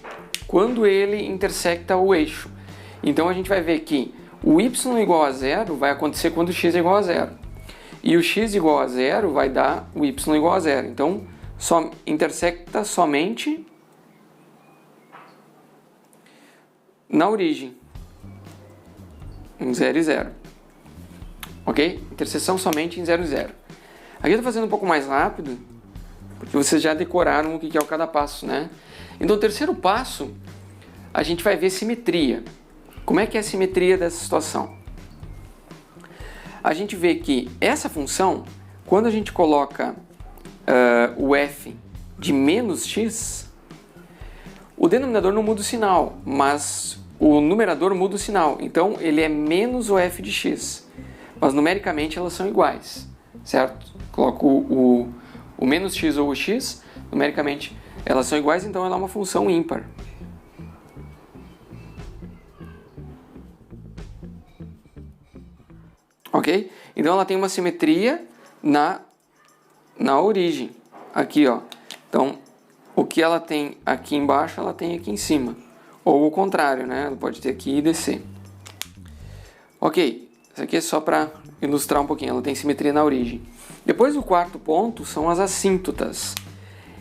quando ele intersecta o eixo. Então a gente vai ver que o y igual a zero vai acontecer quando o x é igual a zero. E o x igual a zero vai dar o y igual a zero. Então só intersecta somente na origem, em 0 e 0. Ok? Interseção somente em 0 e 0. Aqui eu estou fazendo um pouco mais rápido, porque vocês já decoraram o que é o cada passo, né? Então, o terceiro passo, a gente vai ver simetria. Como é que é a simetria dessa situação? A gente vê que essa função, quando a gente coloca o f de menos x, o denominador não muda o sinal, mas o numerador muda o sinal. Então, ele é menos o f de x. Mas numericamente elas são iguais, certo? Coloco o menos x ou o x, numericamente elas são iguais, então ela é uma função ímpar. Ok? Então ela tem uma simetria na origem. Aqui, ó, Então, o que ela tem aqui embaixo, ela tem aqui em cima. Ou o contrário, né? Ela pode ter aqui e descer. Ok, isso aqui é só para ilustrar um pouquinho. Ela tem simetria na origem. Depois, o quarto ponto são as assíntotas.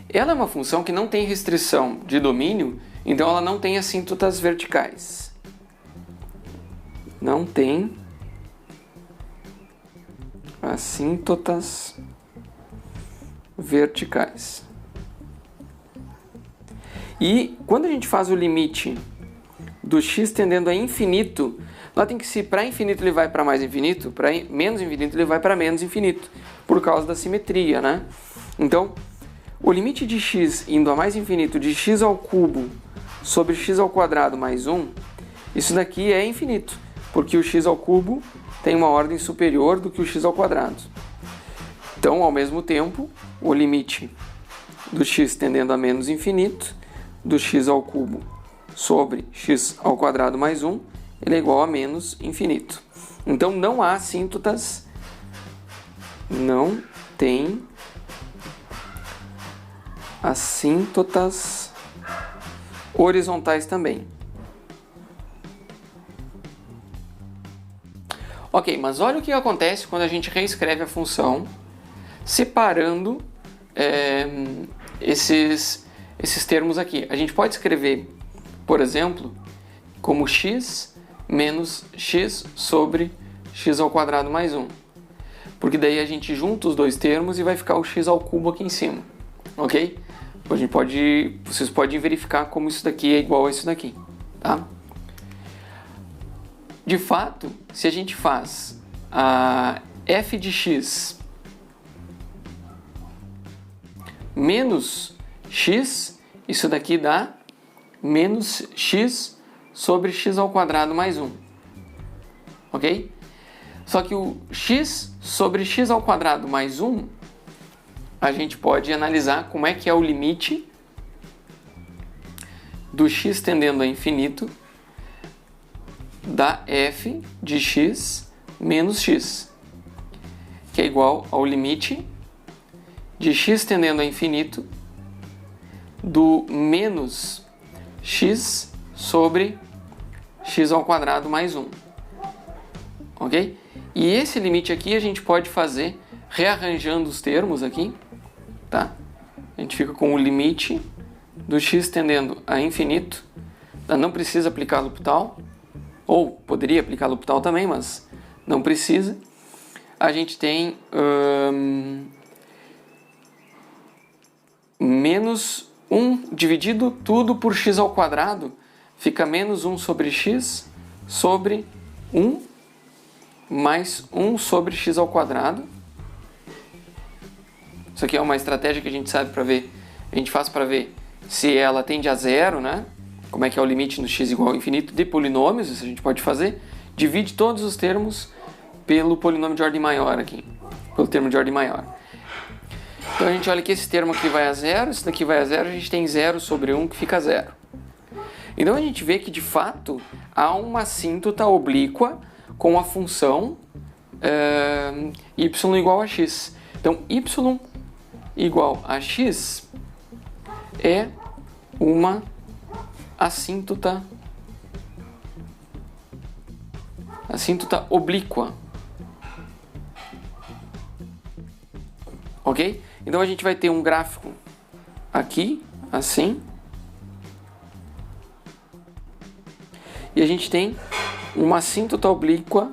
Ela é uma função que não tem restrição de domínio, então ela não tem assíntotas verticais. Não tem assíntotas verticais. E quando a gente faz o limite do x tendendo a infinito, ela tem que se para infinito ele vai para mais infinito, para menos infinito ele vai para menos infinito, por causa da simetria, né? Então, o limite de x indo a mais infinito de x ao cubo sobre x ao quadrado mais 1, isso daqui é infinito, porque o x ao cubo tem uma ordem superior do que o x ao quadrado. Então, ao mesmo tempo, o limite do x tendendo a menos infinito do x ao cubo sobre x ao quadrado mais 1, ele é igual a menos infinito. Então, não há assíntotas, não tem assíntotas horizontais também. Ok, mas olha o que acontece quando a gente reescreve a função separando esses termos aqui. A gente pode escrever, por exemplo, como x menos x sobre x ao quadrado mais 1. Porque daí a gente junta os dois termos e vai ficar o x ao cubo aqui em cima. Ok? Vocês podem verificar como isso daqui é igual a isso daqui. Tá? De fato, se a gente faz a f de x menos x, isso daqui dá menos x sobre x ao quadrado mais 1. Ok? Só que o x sobre x ao quadrado mais 1, a gente pode analisar como é que é o limite do x tendendo a infinito da f de x menos x, que é igual ao limite de x tendendo a infinito do menos x sobre x ao quadrado mais 1. Ok? E esse limite aqui a gente pode fazer rearranjando os termos aqui, tá? A gente fica com o limite do x tendendo a infinito. Não precisa aplicar L'Hopital, ou poderia aplicar L'Hopital também, mas não precisa. A gente tem menos 1 dividido tudo por x ao quadrado, fica menos 1 sobre x sobre 1 mais 1 sobre x ao quadrado. Isso aqui é uma estratégia que a gente sabe para ver, a gente faz para ver se ela tende a zero, né? Como é que é o limite no x igual ao infinito de polinômios, isso a gente pode fazer. Divide todos os termos pelo polinômio de ordem maior aqui, pelo termo de ordem maior. Então a gente olha que esse termo aqui vai a zero, esse daqui vai a zero, a gente tem 0 sobre 1 que fica zero. Então a gente vê que de fato há uma assíntota oblíqua com a função y igual a x. Então y igual a x é uma assíntota oblíqua. Ok? Então a gente vai ter um gráfico aqui, assim. E a gente tem uma assíntota oblíqua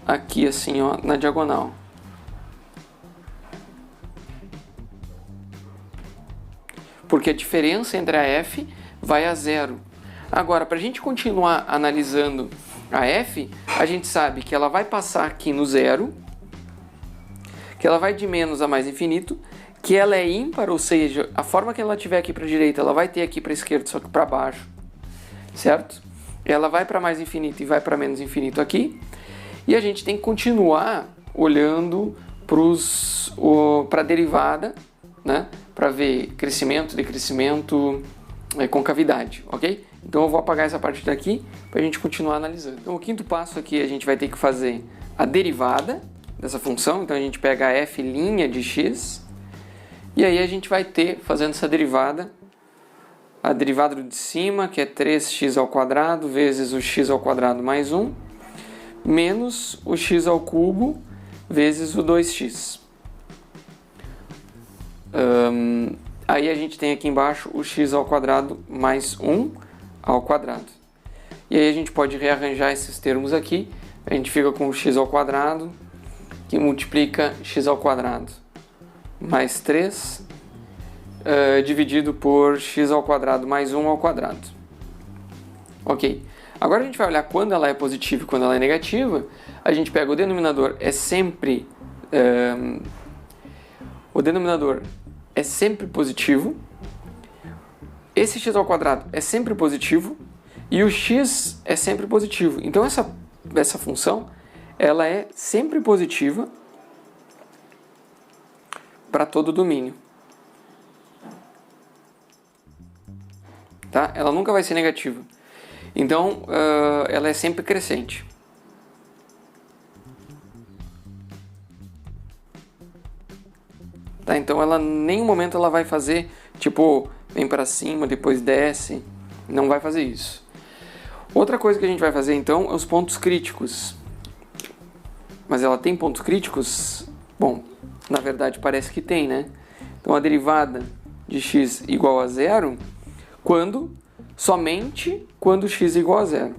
aqui, assim, ó, na diagonal. Porque a diferença entre a f vai a zero. Agora, para a gente continuar analisando a f, a gente sabe que ela vai passar aqui no zero, que ela vai de menos a mais infinito, que ela é ímpar, ou seja, a forma que ela tiver aqui para a direita, ela vai ter aqui para a esquerda, só que para baixo, certo? Ela vai para mais infinito e vai para menos infinito aqui, e a gente tem que continuar olhando para a derivada, né? Para ver crescimento, decrescimento, concavidade, ok? Então eu vou apagar essa parte daqui para a gente continuar analisando. Então o quinto passo aqui a gente vai ter que fazer a derivada dessa função. Então a gente pega a f' de x E aí a gente vai ter, fazendo essa derivada, a derivada de cima, que é 3x² vezes o x² mais 1, menos o x³ vezes o 2x. Aí a gente tem aqui embaixo o x² mais 1 ao quadrado. E aí a gente pode rearranjar esses termos aqui. A gente fica com o x² que multiplica x² mais 3 dividido por x² mais 1 ao quadrado. Ok. Agora a gente vai olhar quando ela é positiva e quando ela é negativa. A gente pega o denominador é sempre positivo. Esse x² é sempre positivo e o x é sempre positivo. Então essa função ela é sempre positiva para todo o domínio. Tá? Ela nunca vai ser negativa. Então ela é sempre crescente. Tá? Então ela em nenhum momento ela vai fazer tipo vem para cima, depois desce. Não vai fazer isso. Outra coisa que a gente vai fazer então é os pontos críticos. Mas ela tem pontos críticos? Bom, na verdade parece que tem, né? Então a derivada de x igual a zero somente quando x é igual a zero.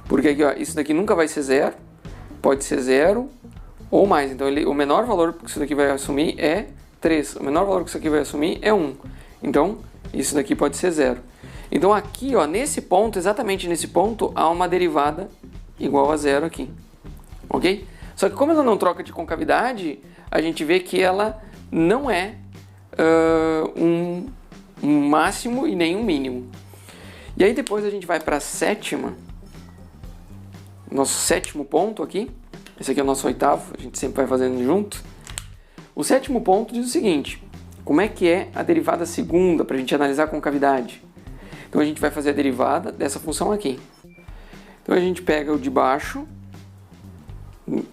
Porque aqui, ó, isso daqui nunca vai ser zero, pode ser zero ou mais. Então o menor valor que isso daqui vai assumir é 3, o menor valor que isso aqui vai assumir é 1. Então isso daqui pode ser zero. Então aqui, ó, nesse ponto, exatamente nesse ponto, há uma derivada igual a zero aqui. Ok? Só que como ela não troca de concavidade, a gente vê que ela não é um máximo e nem um mínimo. E aí depois a gente vai para a sétima, nosso sétimo ponto aqui. Esse aqui é o nosso oitavo, a gente sempre vai fazendo junto. O sétimo ponto diz o seguinte: como é que é a derivada segunda para a gente analisar a concavidade? Então a gente vai fazer a derivada dessa função aqui. Então a gente pega o de baixo,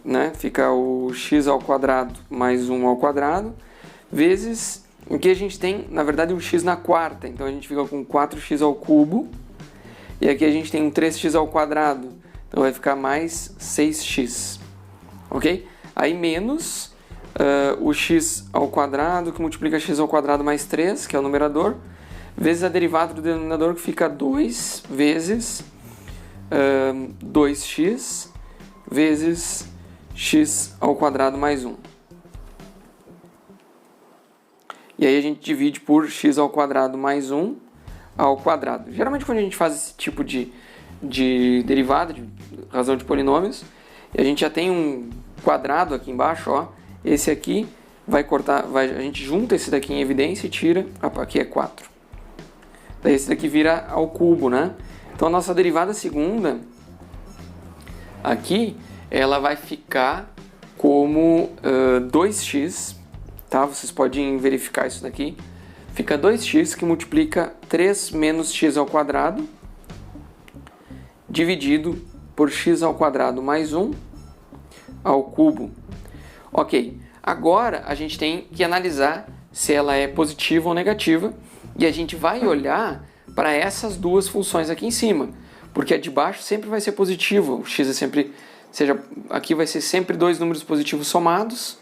né? Fica o x² mais 1 ao quadrado, vezes o que a gente tem, na verdade, um x na quarta. Então a gente fica com 4x². E aqui a gente tem um 3x². Então vai ficar mais 6x. Ok? Aí menos o x² que multiplica x² mais 3, que é o numerador, vezes a derivada do denominador, que fica 2 vezes 2x vezes x² mais 1. E aí a gente divide por x² mais 1 ao quadrado. Geralmente quando a gente faz esse tipo de derivada, de razão de polinômios, e a gente já tem um quadrado aqui embaixo, ó, esse aqui vai cortar, a gente junta esse daqui em evidência e tira, aqui é 4. Daí esse daqui vira ao cubo, né? Então a nossa derivada segunda aqui, ela vai ficar como 2x, tá? Vocês podem verificar isso daqui. Fica 2x que multiplica 3 menos x² dividido por x² mais 1 ao cubo. Ok, agora a gente tem que analisar se ela é positiva ou negativa e a gente vai olhar para essas duas funções aqui em cima, porque a de baixo sempre vai ser positiva, o x é sempre, aqui vai ser sempre dois números positivos somados.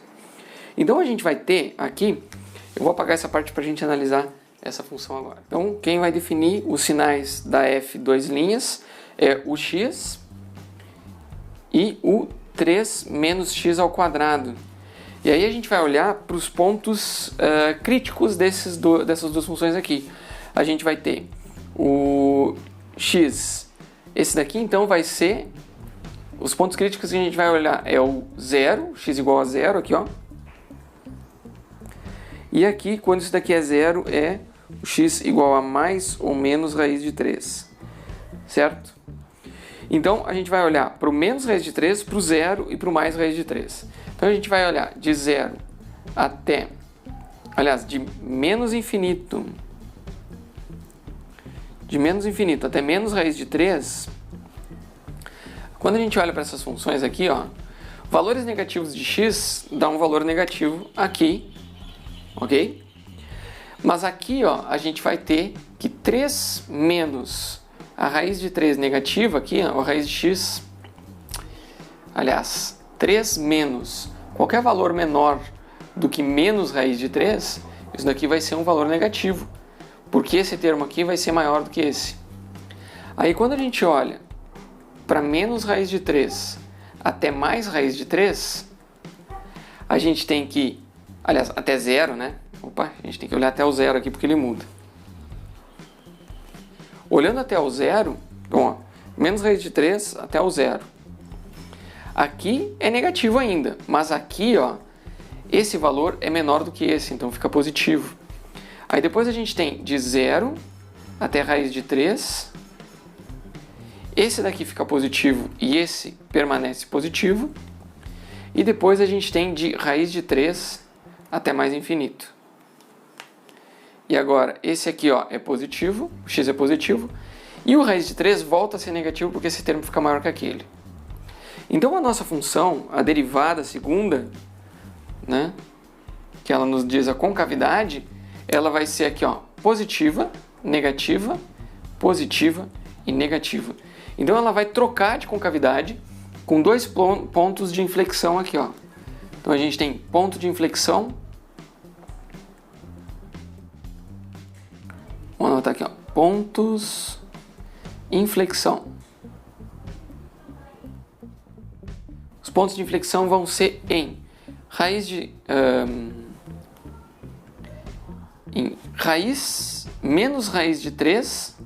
Então a gente vai ter aqui, eu vou apagar essa parte para a gente analisar essa função agora. Então quem vai definir os sinais da f duas linhas é o x e o 3 menos x². E aí a gente vai olhar para os pontos críticos dessas duas funções aqui. A gente vai ter o x, esse daqui então vai ser, os pontos críticos que a gente vai olhar é o 0, x igual a 0 aqui, ó. E aqui, quando isso daqui é 0, é o x igual a mais ou menos raiz de 3, certo? Então, a gente vai olhar para o menos raiz de 3, para o 0 e para o mais raiz de 3. Então, a gente vai olhar de 0 até, aliás, de menos infinito até menos raiz de 3. Quando a gente olha para essas funções aqui, ó, Valores negativos de x dá um valor negativo aqui, ok? Mas aqui, ó, a gente vai ter que 3 menos a raiz de 3 negativa, aqui, ó, a raiz de x, aliás, 3 menos qualquer valor menor do que menos raiz de 3, isso daqui vai ser um valor negativo, porque esse termo aqui vai ser maior do que esse. Aí quando a gente olha para menos raiz de 3 até mais raiz de 3, a gente tem que, aliás, até zero, né? Opa, a gente tem que olhar até o zero aqui porque ele muda. Olhando até o zero, bom, ó, menos raiz de 3 até o zero. Aqui é negativo ainda, mas aqui, ó, esse valor é menor do que esse, então fica positivo. Aí depois a gente tem de 0 até raiz de 3. Esse daqui fica positivo e esse permanece positivo. E depois a gente tem de raiz de 3 até mais infinito. E agora, esse aqui, ó, é positivo, o x é positivo. E o raiz de 3 volta a ser negativo porque esse termo fica maior que aquele. Então a nossa função, a derivada segunda, né, que ela nos diz a concavidade, ela vai ser aqui, ó, positiva, negativa e negativa. Então ela vai trocar de concavidade com 2 pontos de inflexão aqui, ó. Então a gente tem ponto de inflexão. Vamos anotar aqui, ó, pontos inflexão. Os pontos de inflexão vão ser em menos raiz de 3,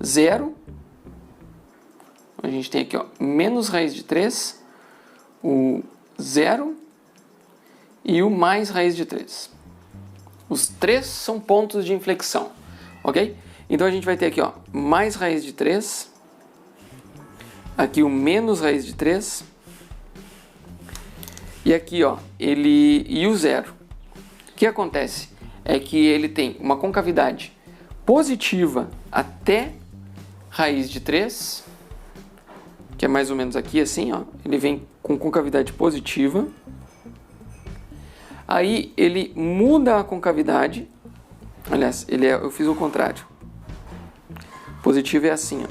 0. A gente tem aqui, ó, menos raiz de 3, o 0 e o mais raiz de 3. Os 3 são pontos de inflexão, ok? Então a gente vai ter aqui, ó, mais raiz de 3, aqui o menos raiz de 3, e aqui, ó, e o 0. O que acontece é que ele tem uma concavidade positiva até raiz de 3, que é mais ou menos aqui assim, ó. Ele vem com concavidade positiva. Aí ele muda a concavidade. Aliás, eu fiz o contrário. Positivo é assim, ó.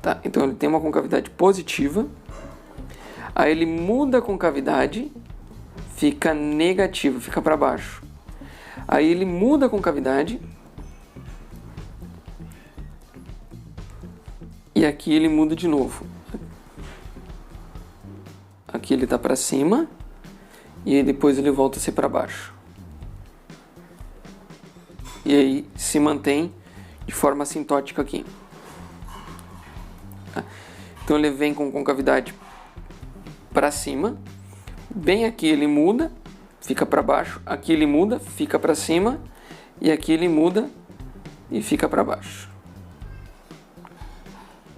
Tá, então ele tem uma concavidade positiva. Aí ele muda a concavidade, fica negativo, fica para baixo. Aí ele muda a concavidade. E aqui ele muda de novo. Aqui ele está para cima. E aí depois ele volta a ser para baixo. E aí se mantém de forma assintótica aqui. Então ele vem com concavidade para cima. Bem aqui ele muda, fica para baixo. Aqui ele muda, fica para cima. E aqui ele muda e fica para baixo.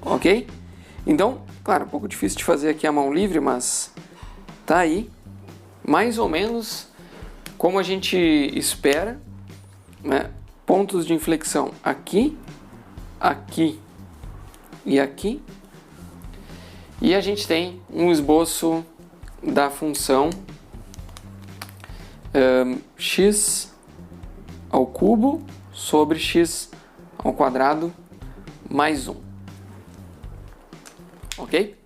Ok? Então, claro, um pouco difícil de fazer aqui a mão livre, mas tá aí. Mais ou menos como a gente espera, né? Pontos de inflexão aqui, aqui e aqui. E a gente tem um esboço da função x ao cubo sobre x ao quadrado mais 1. Ok?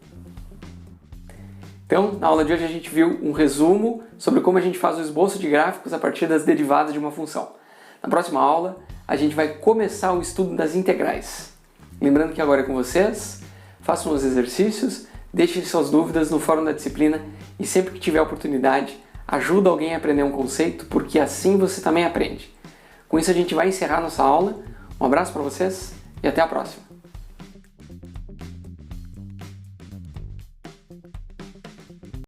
Então, na aula de hoje a gente viu um resumo sobre como a gente faz o esboço de gráficos a partir das derivadas de uma função. Na próxima aula, a gente vai começar o estudo das integrais. Lembrando que agora é com vocês, façam os exercícios, deixem suas dúvidas no fórum da disciplina e sempre que tiver oportunidade, ajuda alguém a aprender um conceito, porque assim você também aprende. Com isso a gente vai encerrar nossa aula. Um abraço para vocês e até a próxima!